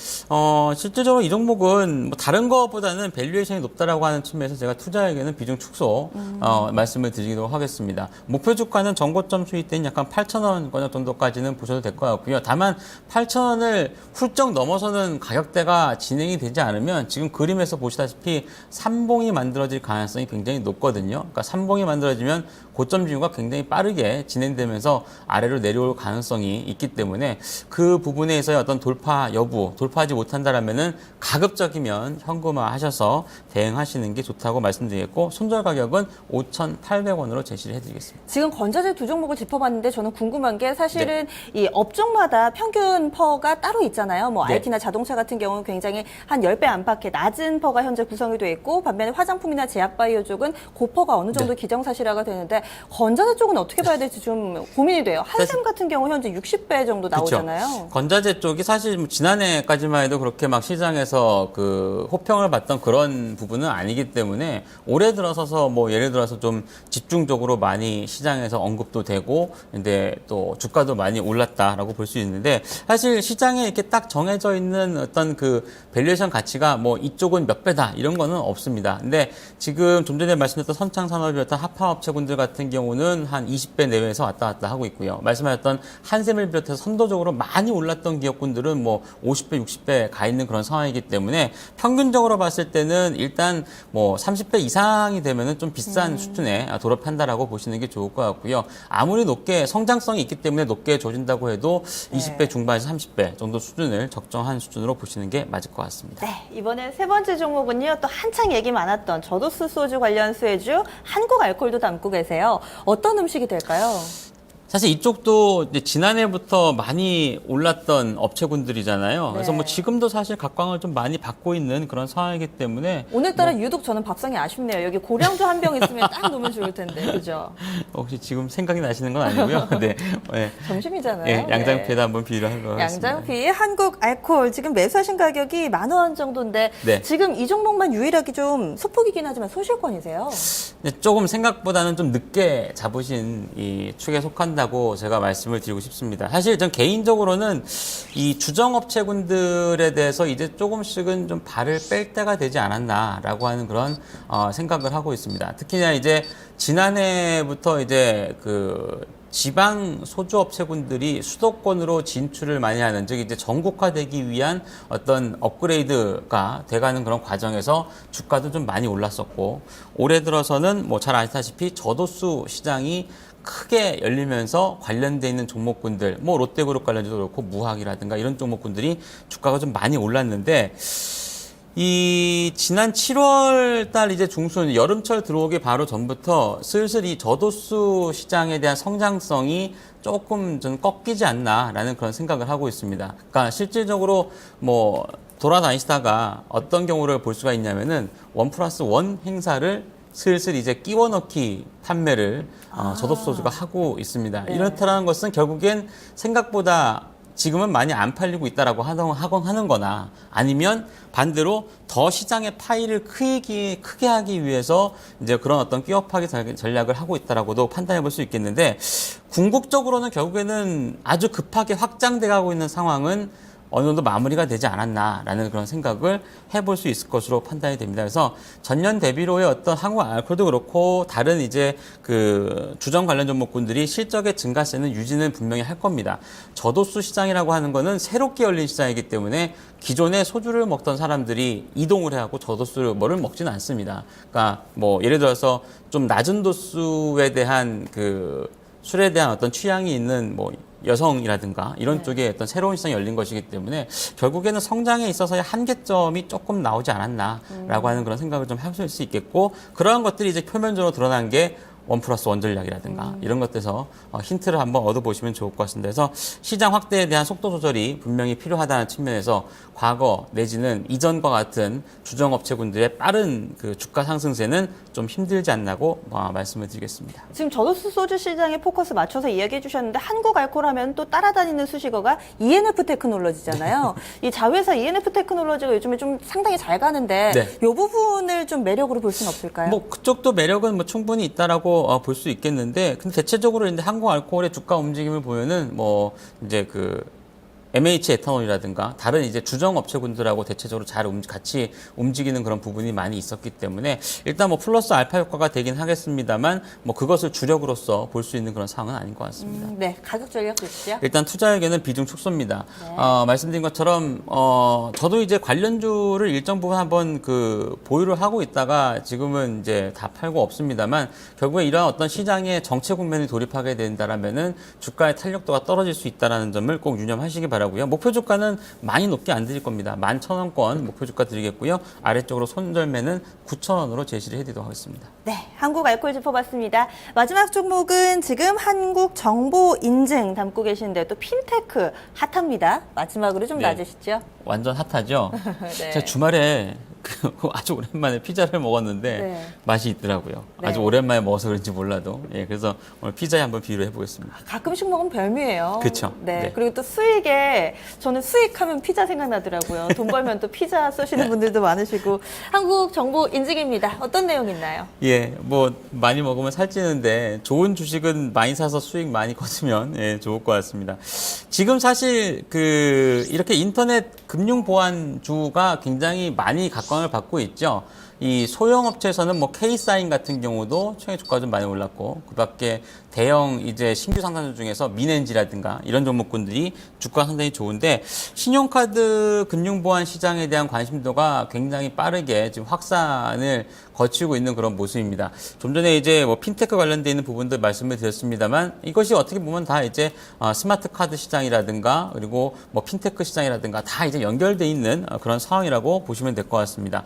실질적으로 이 종목은 뭐 다른 것보다는 밸류에이션이 높다라고 하는 측면에서 제가 투자에게는 비중 축소 말씀을 드리도록 하겠습니다. 목표 주가는 전고점 수익된 약간 8,000원 정도까지는 보셔도 될 것 같고요. 다만 8,000원을 훌쩍 넘어서는 가격대가 진행이 되지 않으면 지금 그림에서 보시다시피 삼봉이 만들어질 가능성이 굉장히 높거든요. 그러니까 삼봉이 만들어지면 고점 징후가 굉장히 빠르게 진행되면서 아래로 내려올 가능성이 있기 때문에 그 부분에서의 어떤 돌파 여부, 돌파하지 못한다라면은 가급적이면 현금화 하셔서 대응하시는 게 좋다고 말씀드리겠고, 손절 가격은 5,800원으로 제시를 해드리겠습니다. 지금 건자재 두 종목을 짚어봤는데 저는 궁금한 게 사실은 이 업종마다 평균 퍼가 따로 있잖아요. 뭐 네. IT나 자동차 같은 경우는 굉장히 한 10배 안팎의 낮은 퍼가 현재 구성이 돼 있고, 반면에 화장품이나 제약바이오 쪽은 고퍼가 어느 정도 기정사실화가 되는데, 건자재 쪽은 어떻게 봐야 될지 좀 고민이 돼요. 한샘 같은 경우 현재 60배 정도 나오잖아요. 그렇죠. 건자재 쪽이 사실 지난해까지만 해도 그렇게 막 시장에서 그 호평을 받던 그런 부분은 아니기 때문에 올해 들어서서 뭐 예를 들어서 좀 집중적으로 많이 시장에서 언급도 되고, 근데 또 주가도 많이 올랐다라고 볼 수 있는데, 사실 시장에 이렇게 딱 정해져 있는 어떤 그 밸류에이션 가치가 뭐 이쪽은 몇 배다 이런 거는 없습니다. 근데 지금 좀 전에 말씀드렸던 선창산업이었던 하파업체군들 같은 경우는 한 20배 내외에서 왔다 갔다 하고 있고요. 말씀하셨던 한샘을 비롯해서 선도적으로 많이 올랐던 기업군들은 뭐 50배, 60배 가 있는 그런 상황이기 때문에 평균적으로 봤을 때는 일단 뭐 30배 이상이 되면은 좀 비싼 수준에 돌입한다라고 보시는 게 좋을 것 같고요. 아무리 높게 성장성이 있기 때문에 높게 조진다고 해도 20배 중반에서 30배 정도 수준을 적정한 수준으로 보시는 게 맞을 것 같습니다. 네, 이번에 세 번째 종목은요, 또 한창 얘기 많았던 저도수 소주 관련 수혜주 한국알콜도 담고 계세요. 어떤 음식이 될까요? 사실 이쪽도 이제 지난해부터 많이 올랐던 업체군들이잖아요. 그래서 네. 뭐 지금도 사실 각광을 좀 많이 받고 있는 그런 상황이기 때문에 오늘따라 유독 저는 밥상이 아쉽네요. 여기 고량주 한 병 있으면 딱 놓으면 좋을 텐데, 그죠? 혹시 지금 생각이 나시는 건 아니고요. 네. 네. 점심이잖아요. 예, 양장피에다 네. 한번 비유를 한 것 같습니다. 양장피 한국알콜 지금 매수하신 가격이 10,000원 정도인데 네. 지금 이 종목만 유일하게 좀 소폭이긴 하지만 소실권이세요. 네, 조금 생각보다는 좀 늦게 잡으신 이 축에 속한다고 제가 말씀을 드리고 싶습니다. 사실 전 개인적으로는 이 주정업체군들에 대해서 이제 조금씩은 좀 발을 뺄 때가 되지 않았나라고 하는 그런 생각을 하고 있습니다. 특히나 이제 지난해부터 이제 그 지방 소주업체군들이 수도권으로 진출을 많이 하는, 즉 이제 전국화되기 위한 어떤 업그레이드가 돼가는 그런 과정에서 주가도 좀 많이 올랐었고, 올해 들어서는 뭐 잘 아시다시피 저도수 시장이 크게 열리면서 관련돼 있는 종목군들, 뭐 롯데그룹 관련주도 그렇고 무학이라든가 이런 종목군들이 주가가 좀 많이 올랐는데, 이 지난 7월 달 이제 중순 여름철 들어오기 바로 전부터 슬슬 이 저도수 시장에 대한 성장성이 조금 좀 꺾이지 않나라는 그런 생각을 하고 있습니다. 그러니까 실질적으로 뭐 돌아다니시다가 어떤 경우를 볼 수가 있냐면은 1+1 행사를 슬슬 이제 끼워 넣기 판매를 저도수 소주가 하고 있습니다. 네. 이렇다는 것은 결국엔 생각보다 지금은 많이 안 팔리고 있다라고 하는 거나, 아니면 반대로 더 시장의 파이를 크게 하기 위해서 이제 그런 어떤 끼워 파기 전략을 하고 있다라고도 판단해 볼 수 있겠는데, 궁극적으로는 결국에는 아주 급하게 확장돼 가고 있는 상황은 어느 정도 마무리가 되지 않았나라는 그런 생각을 해볼 수 있을 것으로 판단이 됩니다. 그래서 전년 대비로의 어떤 한국알콜도 그렇고 다른 이제 그 주정 관련 종목군들이 실적의 증가세는 유지는 분명히 할 겁니다. 저도수 시장이라고 하는 거는 새롭게 열린 시장이기 때문에 기존에 소주를 먹던 사람들이 이동을 해갖고 저도수를 먹지는 않습니다. 그러니까 뭐 예를 들어서 좀 낮은 도수에 대한 그 술에 대한 어떤 취향이 있는 뭐 여성이라든가 이런 쪽에 어떤 새로운 시장이 열린 것이기 때문에 결국에는 성장에 있어서의 한계점이 조금 나오지 않았나라고 하는 그런 생각을 좀 해볼 수 있겠고, 그러한 것들이 이제 표면적으로 드러난 게 1+1 전략이라든가 이런 것들에서 힌트를 한번 얻어보시면 좋을 것 같습니다. 그래서 시장 확대에 대한 속도 조절이 분명히 필요하다는 측면에서 과거 내지는 이전과 같은 주정업체군들의 빠른 그 주가 상승세는 좀 힘들지 않나고 말씀을 드리겠습니다. 지금 저도수 소주 시장에 포커스 맞춰서 이야기해 주셨는데, 한국알콜 하면 또 따라다니는 수식어가 ENF 테크놀로지잖아요. 이 자회사 ENF 테크놀로지가 요즘에 좀 상당히 잘 가는데 네. 이 부분을 좀 매력으로 볼 수는 없을까요? 뭐 그쪽도 매력은 뭐 충분히 있다라고 볼 수 있겠는데, 근데 대체적으로 이제 한국알코올의 주가 움직임을 보면은 뭐 이제 그 MH 에탄올이라든가 다른 이제 주정 업체군들하고 대체적으로 잘 같이 움직이는 그런 부분이 많이 있었기 때문에 일단 뭐 플러스 알파 효과가 되긴 하겠습니다만 뭐 그것을 주력으로서 볼 수 있는 그런 상황은 아닌 것 같습니다. 네, 가격 전략 주시죠. 일단 투자에게는 비중 축소입니다. 네. 말씀드린 것처럼 저도 이제 관련주를 일정 부분 한번 그 보유를 하고 있다가 지금은 이제 다 팔고 없습니다만 결국에 이러한 어떤 시장의 정체 국면이 돌입하게 된다라면은 주가의 탄력도가 떨어질 수 있다라는 점을 꼭 유념하시기 바라고요. 목표 주가는 많이 높게 안 드릴 겁니다. 11,000원권 목표 주가 드리겠고요. 아래쪽으로 손절매는 9,000원으로 제시를 해드리도록 하겠습니다. 네, 한국 알코올 짚어봤습니다. 마지막 종목은 지금 한국 정보 인증 담고 계신데 또 핀테크 핫합니다. 마지막으로 좀 네. 놔주시죠. 완전 핫하죠? 네. 제가 주말에 아주 오랜만에 피자를 먹었는데 네. 맛이 있더라고요. 네. 아주 오랜만에 먹어서 그런지 몰라도. 예, 그래서 오늘 피자에 한번 비유를 해보겠습니다. 가끔씩 먹으면 별미예요. 그쵸. 네. 네. 그리고 또 수익에 저는 수익하면 피자 생각나더라고요. 돈 벌면 또 피자 쏘시는 분들도 많으시고 한국 정보 인증입니다. 어떤 내용 있나요? 예, 뭐 많이 먹으면 살찌는데 좋은 주식은 많이 사서 수익 많이 거두면 예, 좋을 것 같습니다. 지금 사실 그 이렇게 인터넷 금융 보안주가 굉장히 많이 각광을 받고 있죠. 이 소형 업체에서는 뭐 K사인 같은 경우도 최근 주가가 좀 많이 올랐고 그밖에 대형 이제 신규 상장주 중에서 민엔지라든가 이런 종목군들이 주가 상당히 좋은데 신용카드 금융보안 시장에 대한 관심도가 굉장히 빠르게 지금 확산을 거치고 있는 그런 모습입니다. 좀 전에 이제 뭐 핀테크 관련돼 있는 부분들 말씀을 드렸습니다만 이것이 어떻게 보면 다 이제 스마트 카드 시장이라든가 그리고 뭐 핀테크 시장이라든가 다 이제 연결돼 있는 그런 상황이라고 보시면 될 것 같습니다.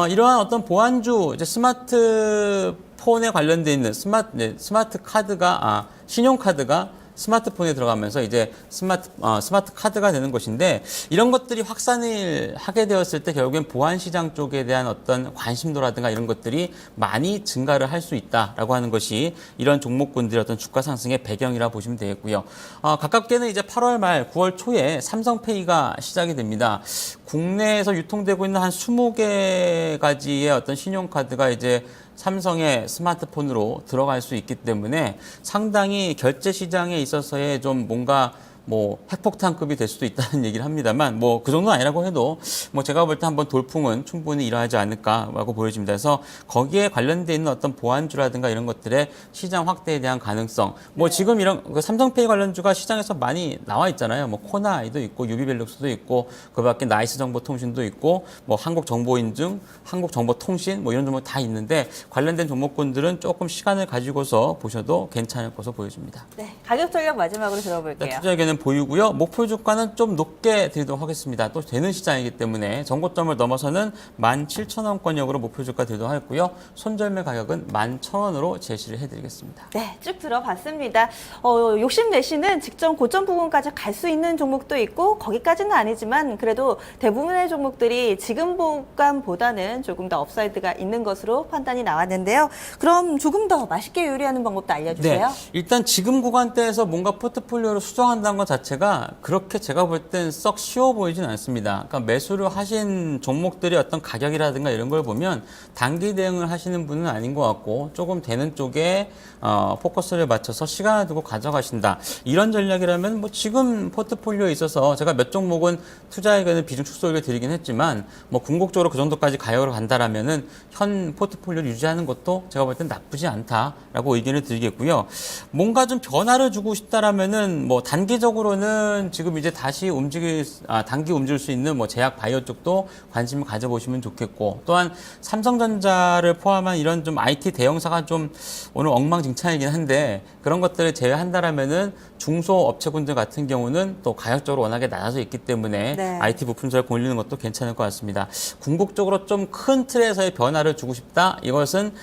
이러한 어떤 보안주 이제 스마트폰에 관련돼 있는 스마트 카드가 신용카드가 스마트폰에 들어가면서 이제 스마트 카드가 되는 것인데 이런 것들이 확산을 하게 되었을 때 결국엔 보안 시장 쪽에 대한 어떤 관심도라든가 이런 것들이 많이 증가를 할 수 있다라고 하는 것이 이런 종목군들의 어떤 주가 상승의 배경이라 보시면 되겠고요. 가깝게는 이제 8월 말 9월 초에 삼성페이가 시작이 됩니다. 국내에서 유통되고 있는 한 20개 가지의 어떤 신용카드가 이제 삼성의 스마트폰으로 들어갈 수 있기 때문에 상당히 결제 시장에 있어서의 좀 뭔가 뭐 핵폭탄급이 될 수도 있다는 얘기를 합니다만 뭐 그 정도는 아니라고 해도 뭐 제가 볼 때 한번 돌풍은 충분히 일어나지 않을까라고 보여집니다. 그래서 거기에 관련돼 있는 어떤 보안주라든가 이런 것들의 시장 확대에 대한 가능성 뭐 지금 이런 그 삼성페이 관련주가 시장에서 많이 나와 있잖아요. 뭐 코나이도 있고 유비밸룩스도 있고 그밖에 나이스정보통신도 있고 뭐 한국정보인증, 한국정보통신 뭐 이런 종목 다 있는데 관련된 종목군들은 조금 시간을 가지고서 보셔도 괜찮을 것으로 보여집니다. 네, 가격 전략 마지막으로 들어볼게요. 네, 투자에게는 보유고요. 목표 주가는 좀 높게 드리도록 하겠습니다. 또 되는 시장이기 때문에 정고점을 넘어서는 17,000원권역으로 목표 주가 드리도록 하겠고요. 손절매 가격은 11,000원으로 제시를 해드리겠습니다. 네, 쭉 들어봤습니다. 욕심내시는 직전 고점 부분까지 갈 수 있는 종목도 있고 거기까지는 아니지만 그래도 대부분의 종목들이 지금 보감보다는 조금 더 업사이드가 있는 것으로 판단이 나왔는데요. 그럼 조금 더 맛있게 요리하는 방법도 알려주세요. 네, 일단 지금 구간대에서 뭔가 포트폴리오를 수정한다는 것 자체가 그렇게 제가 볼 땐 썩 쉬워 보이진 않습니다. 그러니까 매수를 하신 종목들의 어떤 가격이라든가 이런 걸 보면 단기 대응을 하시는 분은 아닌 것 같고 조금 되는 쪽에 포커스를 맞춰서 시간을 두고 가져가신다. 이런 전략이라면 뭐 지금 포트폴리오에 있어서 제가 몇 종목은 투자에게는 비중 축소를 드리긴 했지만 뭐 궁극적으로 그 정도까지 가격으로 간다라면은 현 포트폴리오를 유지하는 것도 제가 볼 땐 나쁘지 않다라고 의견을 드리겠고요. 뭔가 좀 변화를 주고 싶다라면은 뭐 단기적으로는 지금 이제 다시 단기 움직일 수 있는 뭐 제약 바이오 쪽도 관심을 가져보시면 좋겠고 또한 삼성전자를 포함한 이런 좀 IT 대형사가 좀 오늘 엉망진창이긴 한데 그런 것들을 제외한다라면은 중소업체군들 같은 경우는 또 가격적으로 워낙에 낮아져 있기 때문에 네. IT 부품사를 올리는 것도 괜찮을 것 같습니다. 궁극적으로 좀 큰 틀에서의 변화를 주고 싶다. 이것은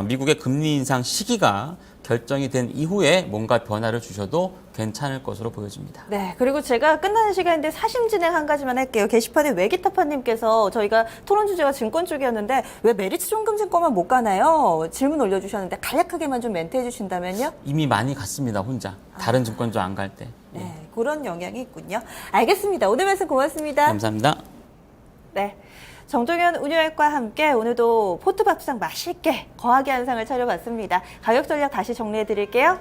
미국의 금리 인상 시기가 결정이 된 이후에 뭔가 변화를 주셔도 괜찮을 것으로 보여집니다. 네, 그리고 제가 끝나는 시간인데 사심 진행 한 가지만 할게요. 게시판에 외기타파님께서 저희가 토론 주제가 증권 쪽이었는데 왜 메리츠 종금증권만 못 가나요? 질문 올려주셨는데 간략하게만 좀 멘트해 주신다면요? 이미 많이 갔습니다, 혼자. 다른 증권주 안 갈 때. 네, 그런 영향이 있군요. 알겠습니다. 오늘 말씀 고맙습니다. 감사합니다. 네. 정종현 운유학과 함께 오늘도 포트밥상 맛있게 거하게 한 상을 차려봤습니다. 가격 전략 다시 정리해 드릴게요.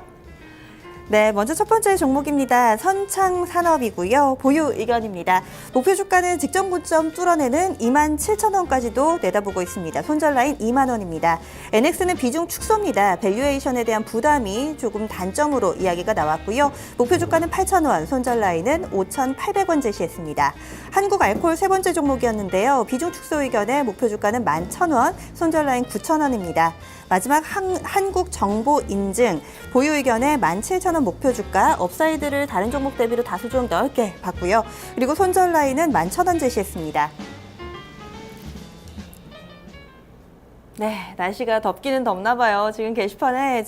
네, 먼저 첫 번째 종목입니다. 선창산업이고요. 보유 의견입니다. 목표 주가는 직전 고점 뚫어내는 27,000원까지도 내다보고 있습니다. 손절 라인 2만 원입니다. NX는 비중 축소입니다. 밸류에이션에 대한 부담이 조금 단점으로 이야기가 나왔고요. 목표 주가는 8,000원, 손절 라인은 5,800원 제시했습니다. 한국알코올 세 번째 종목이었는데요. 비중 축소 의견에 목표 주가는 11,000원, 손절 라인 9,000원입니다. 마지막 한국정보인증 보유 의견에 17,000원 목표 주가, 업사이드를 다른 종목 대비로 다소 좀 넓게 봤고요. 그리고 손절 라인은 11,000원 제시했습니다. 네, 날씨가 덥기는 덥나 봐요. 지금 게시판에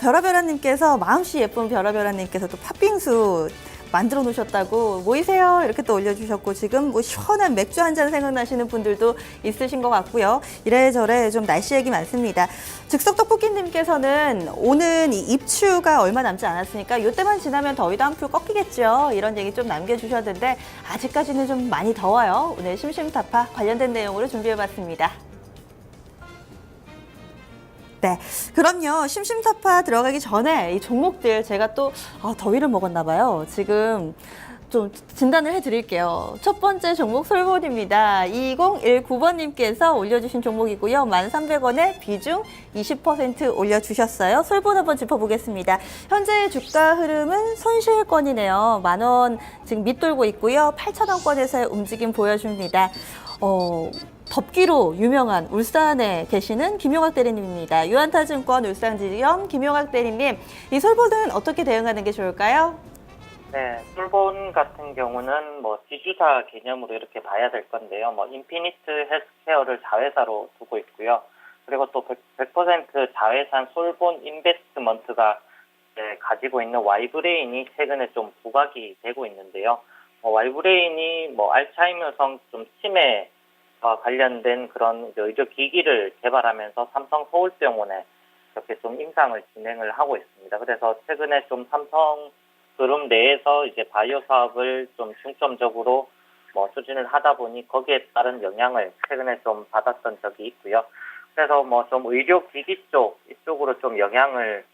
별아별아님께서 마음씨 예쁜 별아별아님께서 또 팥빙수 만들어 놓으셨다고 모이세요 이렇게 또 올려주셨고, 지금 뭐 시원한 맥주 한 잔 생각나시는 분들도 있으신 것 같고요. 이래저래 좀 날씨 얘기 많습니다. 즉석떡볶이님께서는 오는 이 입추가 얼마 남지 않았으니까 이때만 지나면 더위도 한풀 꺾이겠죠. 이런 얘기 좀 남겨주셨는데 아직까지는 좀 많이 더워요. 오늘 심심타파 관련된 내용으로 준비해봤습니다. 네, 그럼요. 심심타파 들어가기 전에 이 종목들 제가 또 더위를 먹었나 봐요. 지금 좀 진단을 해드릴게요. 첫 번째 종목 솔본입니다. 2019번님께서 올려주신 종목이고요. 1,300원에 비중 20% 올려주셨어요. 솔본 한번 짚어보겠습니다. 현재 주가 흐름은 손실권이네요. 10,000원 지금 밑돌고 있고요. 8,000원권에서의 움직임 보여줍니다. 덥기로 유명한 울산에 계시는 김용학 대리님입니다. 유한타증권 울산지점 김용학 대리님, 이 솔본은 어떻게 대응하는 게 좋을까요? 네, 솔본 같은 경우는 뭐 지주사 개념으로 이렇게 봐야 될 건데요. 뭐 인피니트 헬스케어를 자회사로 두고 있고요. 그리고 또 100% 자회사인 솔본 인베스트먼트가 가지고 있는 와이브레인이 최근에 좀 부각이 되고 있는데요. 와이브레인이 뭐 알츠하이머성 좀 치매 관련된 그런 의료기기를 개발하면서 삼성 서울병원에 이렇게 좀 임상을 진행을 하고 있습니다. 그래서 최근에 좀 삼성 그룹 내에서 이제 바이오 사업을 좀 중점적으로 추진을 하다 보니 거기에 따른 영향을 최근에 좀 받았던 적이 있고요. 그래서 좀 의료기기 이쪽으로 좀 영향을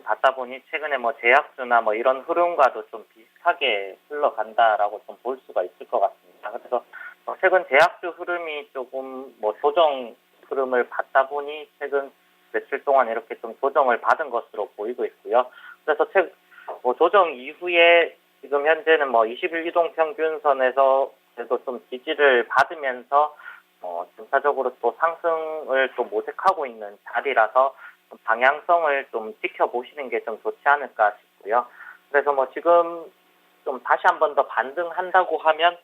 받다 보니 최근에 제약주나 이런 흐름과도 좀 비슷하게 흘러간다라고 좀 볼 수가 있을 것 같습니다. 그래서 최근 제약주 흐름이 조금 조정 흐름을 받다 보니 최근 며칠 동안 이렇게 좀 조정을 받은 것으로 보이고 있고요. 그래서 조정 이후에 지금 현재는 21 이동평균선에서 그래도 좀 지지를 받으면서 전차적으로 또 상승을 또 모색하고 있는 자리라서 좀 방향성을 좀 지켜보시는 게 좀 좋지 않을까 싶고요. 그래서 지금 좀 다시 한 번 더 반등한다고 하면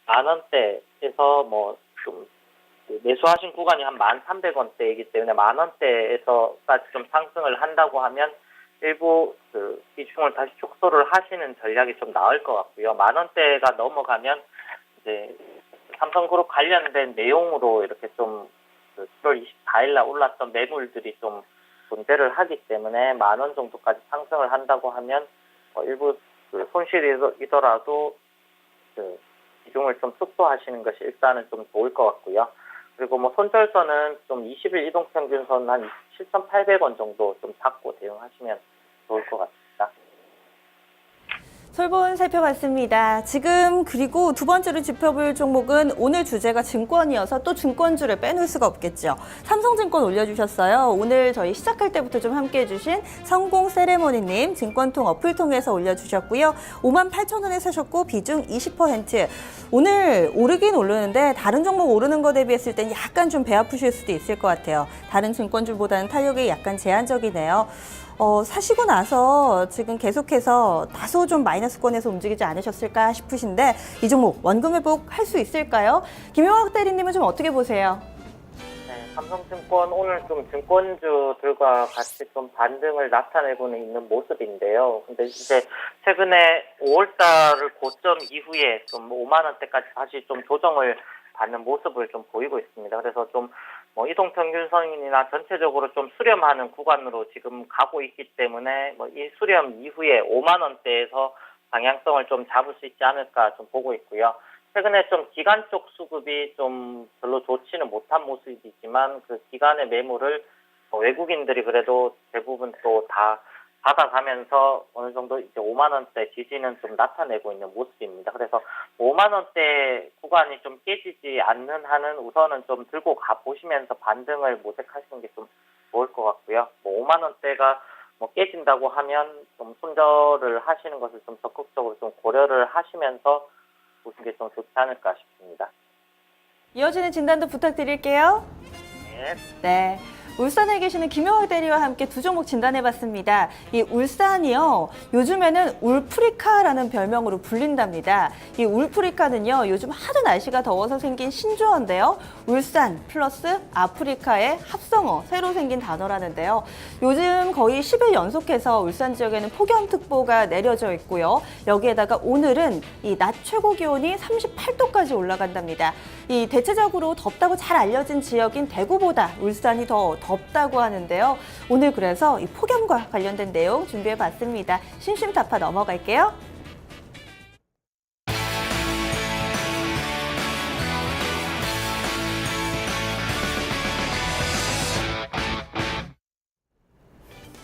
10,000원대에서 좀 매수하신 구간이 한 1,300원대이기 때문에 10,000원대에서까지 좀 상승을 한다고 하면 일부 비중을 다시 축소를 하시는 전략이 좀 나을 것 같고요. 10,000원대가 넘어가면 이제 삼성그룹 관련된 내용으로 이렇게 좀 7월 24일 날 올랐던 매물들이 좀 존재를 하기 때문에 10,000원 정도까지 상승을 한다고 하면 일부 손실이더라도 비중을 좀 축소하시는 것이 일단은 좀 좋을 것 같고요. 그리고 손절선은 좀 20일 이동평균선 한 7,800원 정도 좀 잡고 대응하시면 좋을 것 같습니다. 솔본 살펴봤습니다. 지금 그리고 두 번째로 짚어볼 종목은 오늘 주제가 증권이어서 또 증권주를 빼놓을 수가 없겠죠. 삼성증권 올려주셨어요. 오늘 저희 시작할 때부터 좀 함께해 주신 성공 세레모니님 증권통 어플 통해서 올려주셨고요. 58,000원에 사셨고 비중 20%. 오늘 오르긴 오르는데 다른 종목 오르는 거 대비했을 땐 약간 좀 배 아프실 수도 있을 것 같아요. 다른 증권주보다는 타격이 약간 제한적이네요. 사시고 나서 지금 계속해서 다소 좀 마이너스권에서 움직이지 않으셨을까 싶으신데 이 종목 원금 회복할 수 있을까요? 김용학 대리님은 좀 어떻게 보세요? 네, 삼성증권 오늘 좀 증권주들과 같이 좀 반등을 나타내고는 있는 모습인데요. 근데 이제 최근에 5월달을 고점 이후에 좀 5만 원대까지 다시 좀 조정을 받는 모습을 좀 보이고 있습니다. 그래서 좀 이동평균선이나 전체적으로 좀 수렴하는 구간으로 지금 가고 있기 때문에 이 수렴 이후에 5만 원대에서 방향성을 좀 잡을 수 있지 않을까 좀 보고 있고요. 최근에 좀 기관 쪽 수급이 좀 별로 좋지는 못한 모습이지만 그 기관의 매물을 외국인들이 그래도 대부분 또 다 받아가면서 어느 정도 이제 5만 원대 지지는 좀 나타내고 있는 모습입니다. 그래서 5만 원대 구간이 좀 깨지지 않는 한은 우선은 좀 들고 가 보시면서 반등을 모색하시는 게 좀 좋을 것 같고요. 뭐 5만 원대가 뭐 깨진다고 하면 좀 손절을 하시는 것을 좀 적극적으로 좀 고려를 하시면서 보시는 게 좀 좋지 않을까 싶습니다. 이어지는 진단도 부탁드릴게요. 네. 네. 울산에 계시는 김영학 대리와 함께 두 종목 진단해봤습니다. 이 울산이요, 요즘에는 울프리카라는 별명으로 불린답니다. 이 울프리카는요, 요즘 하도 날씨가 더워서 생긴 신조어인데요. 울산 플러스 아프리카의 합성어, 새로 생긴 단어라는데요. 요즘 거의 10일 연속해서 울산 지역에는 폭염특보가 내려져 있고요. 여기에다가 오늘은 이 낮 최고 기온이 38도까지 올라간답니다. 이 대체적으로 덥다고 잘 알려진 지역인 대구보다 울산이 더 덥다고 하는데요. 오늘 그래서 이 폭염과 관련된 내용 준비해봤습니다. 심심타파 넘어갈게요.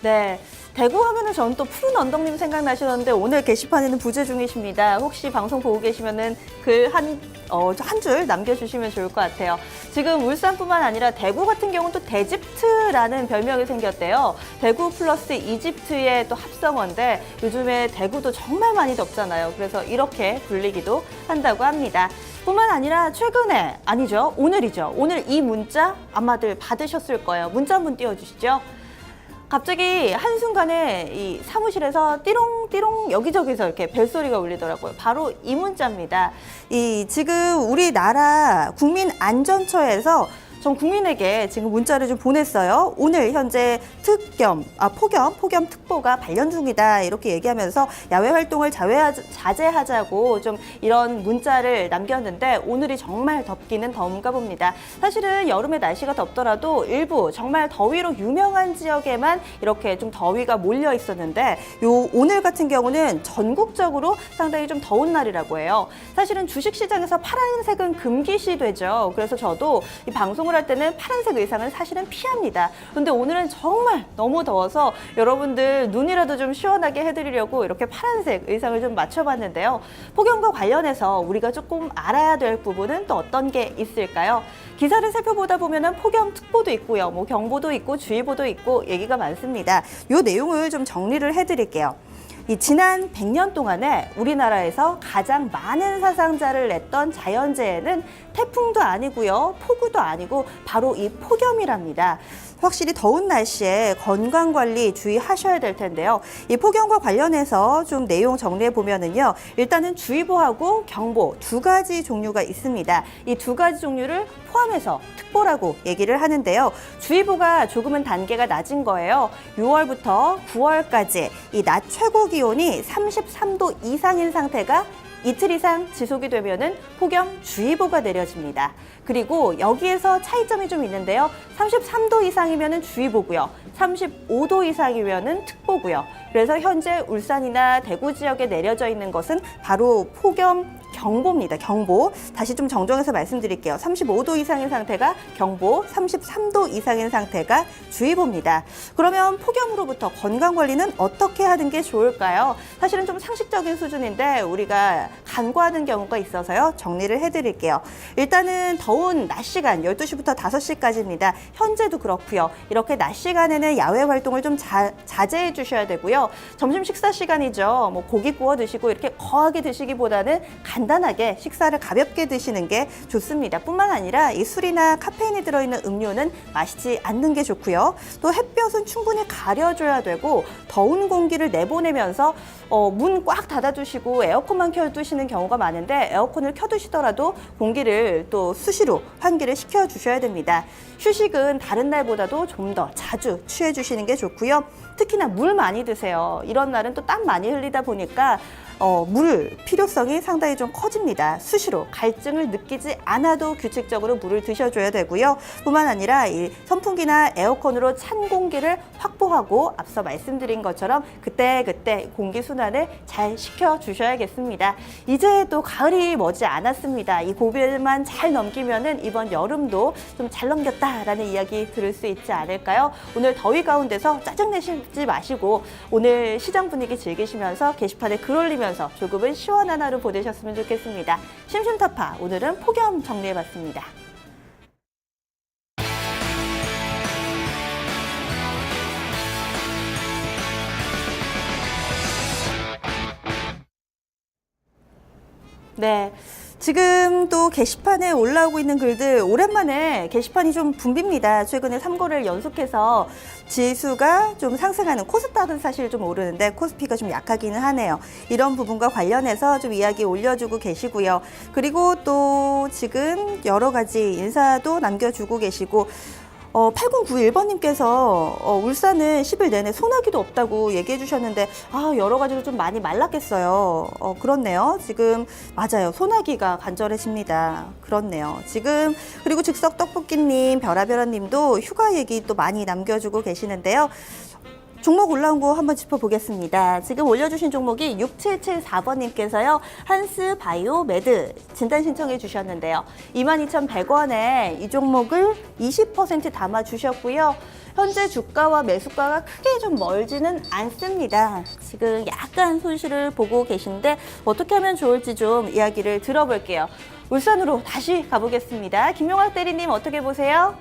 네. 대구 하면은 저는 또 푸른 언덕님 생각나시는데 오늘 게시판에는 부재 중이십니다. 혹시 방송 보고 계시면은 글 한 줄 남겨주시면 좋을 것 같아요. 지금 울산뿐만 아니라 대구 같은 경우는 또 대집트라는 별명이 생겼대요. 대구 플러스 이집트의 또 합성어인데 요즘에 대구도 정말 많이 덥잖아요. 그래서 이렇게 불리기도 한다고 합니다. 뿐만 아니라 최근에, 아니죠, 오늘이죠. 오늘 이 문자 아마들 받으셨을 거예요. 문자 한번 띄워주시죠. 갑자기 한순간에 이 사무실에서 띠롱띠롱 여기저기서 이렇게 벨소리가 울리더라고요. 바로 이 문자입니다. 이 지금 우리나라 국민안전처에서 전 국민에게 지금 문자를 좀 보냈어요. 오늘 현재 폭염특보가 발령 중이다. 이렇게 얘기하면서 야외 활동을 자제하자고 좀 이런 문자를 남겼는데 오늘이 정말 덥기는 더운가 봅니다. 사실은 여름에 날씨가 덥더라도 일부 정말 더위로 유명한 지역에만 이렇게 좀 더위가 몰려 있었는데 오늘 같은 경우는 전국적으로 상당히 좀 더운 날이라고 해요. 사실은 주식시장에서 파란색은 금기시되죠. 그래서 저도 이 방송을 할 때는 파란색 의상을 사실은 피합니다. 근데 오늘은 정말 너무 더워서 여러분들 눈이라도 좀 시원하게 해드리려고 이렇게 파란색 의상을 좀 맞춰봤는데요. 폭염과 관련해서 우리가 조금 알아야 될 부분은 또 어떤 게 있을까요? 기사를 살펴보다 보면은 폭염특보도 있고요. 뭐 경보도 있고 주의보도 있고 얘기가 많습니다. 이 내용을 좀 정리를 해드릴게요. 이 지난 100년 동안에 우리나라에서 가장 많은 사상자를 냈던 자연재해는 태풍도 아니고요, 폭우도 아니고 바로 이 폭염이랍니다. 확실히 더운 날씨에 건강관리 주의하셔야 될 텐데요. 이 폭염과 관련해서 좀 내용 정리해 보면은요. 일단은 주의보하고 경보 두 가지 종류가 있습니다. 이 두 가지 종류를 포함해서 특보라고 얘기를 하는데요. 주의보가 조금은 단계가 낮은 거예요. 6월부터 9월까지 이 낮 최고 기온이 33도 이상인 상태가 이틀 이상 지속이 되면은 폭염주의보가 내려집니다. 그리고 여기에서 차이점이 좀 있는데요. 33도 이상이면은 주의보고요. 35도 이상이면은 특보고요. 그래서 현재 울산이나 대구 지역에 내려져 있는 것은 바로 폭염 경보입니다. 경보. 다시 좀 정정해서 말씀드릴게요. 35도 이상인 상태가 경보, 33도 이상인 상태가 주의보입니다. 그러면 폭염으로부터 건강관리는 어떻게 하는 게 좋을까요? 사실은 좀 상식적인 수준인데 우리가 간과하는 경우가 있어서요. 정리를 해드릴게요. 일단은 더운 낮 시간 12시부터 5시까지입니다. 현재도 그렇고요. 이렇게 낮 시간에는 야외 활동을 좀 자제해 주셔야 되고요. 점심 식사 시간이죠. 뭐 고기 구워 드시고 이렇게 거하게 드시기보다는 간단하게 식사를 가볍게 드시는 게 좋습니다. 뿐만 아니라 이 술이나 카페인이 들어있는 음료는 마시지 않는 게 좋고요. 또 햇볕은 충분히 가려줘야 되고 더운 공기를 내보내면서 문 꽉 닫아두시고 에어컨만 켜두시는 경우가 많은데 에어컨을 켜두시더라도 공기를 또 수시로 환기를 시켜주셔야 됩니다. 휴식은 다른 날보다도 좀 더 자주 취해주시는 게 좋고요. 특히나 물 많이 드세요. 이런 날은 또 땀 많이 흘리다 보니까 물 필요성이 상당히 좀 커집니다. 수시로 갈증을 느끼지 않아도 규칙적으로 물을 드셔줘야 되고요. 뿐만 아니라 이 선풍기나 에어컨으로 찬 공기를 확보하고 앞서 말씀드린 것처럼 그때그때 공기 순환을 잘 시켜주셔야겠습니다. 이제 또 가을이 머지 않았습니다. 이 고비만 잘 넘기면은 이번 여름도 좀 잘 넘겼다라는 이야기 들을 수 있지 않을까요? 오늘 더위 가운데서 짜증내신 잡지 마시고 오늘 시장 분위기 즐기시면서 게시판에 글 올리면서 조금은 시원한 하루 보내셨으면 좋겠습니다. 심심타파 오늘은 폭염 정리해봤습니다. 네. 지금 또 게시판에 올라오고 있는 글들 오랜만에 게시판이 좀 붐빕니다. 최근에 3거래를 연속해서 지수가 좀 상승하는 코스닥은 사실 좀 오르는데 코스피가 좀 약하기는 하네요. 이런 부분과 관련해서 좀 이야기 올려주고 계시고요. 그리고 또 지금 여러 가지 인사도 남겨주고 계시고 8091번님께서 울산은 10일 내내 소나기도 없다고 얘기해 주셨는데 여러 가지로 좀 많이 말랐겠어요. 그렇네요. 지금 맞아요. 소나기가 간절해집니다. 그렇네요. 지금 그리고 즉석 떡볶이님, 별아별아님도 휴가 얘기 또 많이 남겨주고 계시는데요. 종목 올라온 거 한번 짚어보겠습니다. 지금 올려주신 종목이 6774번님께서요. 한스바이오메드 진단 신청해 주셨는데요. 22,100원에 이 종목을 20% 담아주셨고요. 현재 주가와 매수가가 크게 좀 멀지는 않습니다. 지금 약간 손실을 보고 계신데 어떻게 하면 좋을지 좀 이야기를 들어볼게요. 울산으로 다시 가보겠습니다. 김용학 대리님 어떻게 보세요?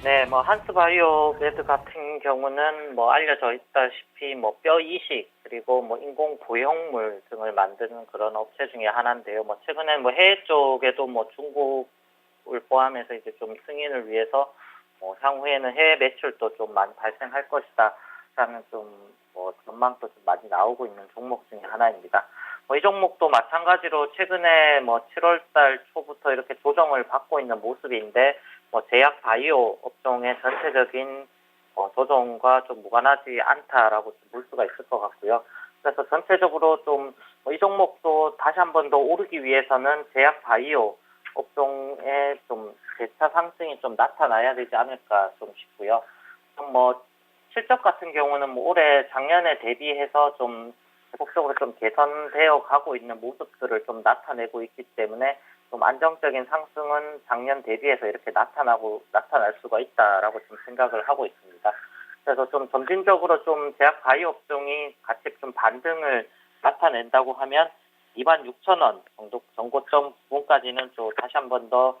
네, 한스바이오메드 같은 경우는 알려져 있다시피 뼈 이식 그리고 인공 고형물 등을 만드는 그런 업체 중에 하나인데요. 최근에 해외 쪽에도 중국을 포함해서 이제 좀 승인을 위해서 향후에는 해외 매출도 좀 많이 발생할 것이다라는 전망도 좀 많이 나오고 있는 종목 중에 하나입니다. 이 종목도 마찬가지로 최근에 7월달 초부터 이렇게 조정을 받고 있는 모습인데 제약 바이오 업종의 전체적인 조정과 좀 무관하지 않다라고 볼 수가 있을 것 같고요. 그래서 전체적으로 좀 이 종목도 다시 한 번 더 오르기 위해서는 제약 바이오 업종의 좀 재차 상승이 좀 나타나야 되지 않을까 좀 싶고요. 실적 같은 경우는 올해 작년에 대비해서 좀 계속적으로 좀 개선되어 가고 있는 모습들을 좀 나타내고 있기 때문에 좀 안정적인 상승은 작년 대비해서 이렇게 나타날 수가 있다라고 좀 생각을 하고 있습니다. 그래서 좀 점진적으로 좀 제약 바이오 업종이 같이 좀 반등을 나타낸다고 하면 26,000원 정도 정고점 부분까지는 좀 다시 한 번 더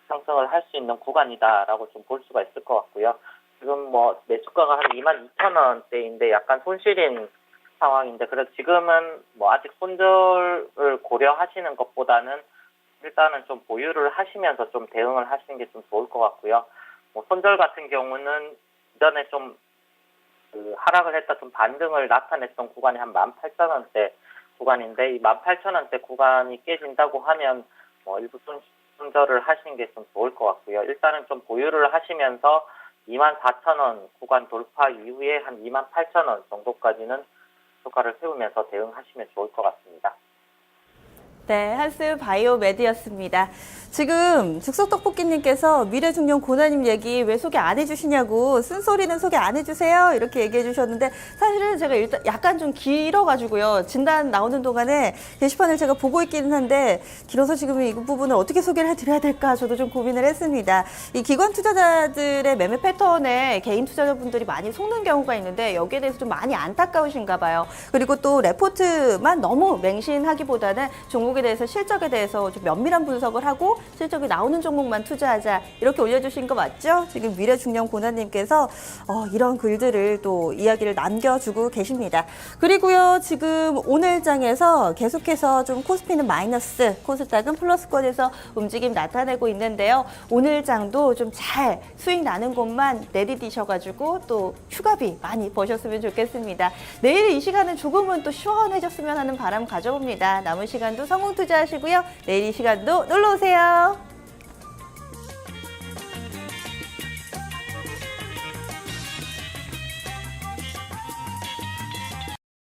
상승을 할 수 있는 구간이다라고 좀 볼 수가 있을 것 같고요. 지금 매수가가 한 22,000원대인데 약간 손실인 상황인데 그래서 지금은 아직 손절을 고려하시는 것보다는 일단은 좀 보유를 하시면서 좀 대응을 하시는 게 좀 좋을 것 같고요. 손절 같은 경우는 이전에 좀 하락을 했다 좀 반등을 나타냈던 구간이 한 18,000원대 구간인데 이 18,000원대 구간이 깨진다고 하면 일부 손절을 하시는 게 좀 좋을 것 같고요. 일단은 좀 보유를 하시면서 24,000원 구간 돌파 이후에 한 28,000원 정도까지는 효과를 세우면서 대응하시면 좋을 것 같습니다. 네, 한스바이오메드였습니다. 지금 즉석떡볶이님께서 미래중년 고나님 얘기 왜 소개 안 해주시냐고 쓴소리는 소개 안 해주세요 이렇게 얘기해 주셨는데 사실은 제가 일단 약간 좀 길어가지고요. 진단 나오는 동안에 게시판을 제가 보고 있기는 한데 길어서 지금 이 부분을 어떻게 소개를 해드려야 될까 저도 좀 고민을 했습니다. 이 기관 투자자들의 매매 패턴에 개인 투자자분들이 많이 속는 경우가 있는데 여기에 대해서 좀 많이 안타까우신가 봐요. 그리고 또 레포트만 너무 맹신하기보다는 종목에 대해서 실적에 대해서 좀 면밀한 분석을 하고 실적이 나오는 종목만 투자하자 이렇게 올려주신 거 맞죠? 지금 미래중년 고나님께서 이런 글들을 또 이야기를 남겨주고 계십니다. 그리고요 지금 오늘 장에서 계속해서 좀 코스피는 마이너스, 코스닥은 플러스권에서 움직임 나타내고 있는데요. 오늘 장도 좀 잘 수익 나는 곳만 내디디셔가지고 또 휴가비 많이 버셨으면 좋겠습니다. 내일 이 시간은 조금은 또 시원해졌으면 하는 바람 가져봅니다. 남은 시간도 성공 투자하시고요. 내일 이 시간도 놀러 오세요.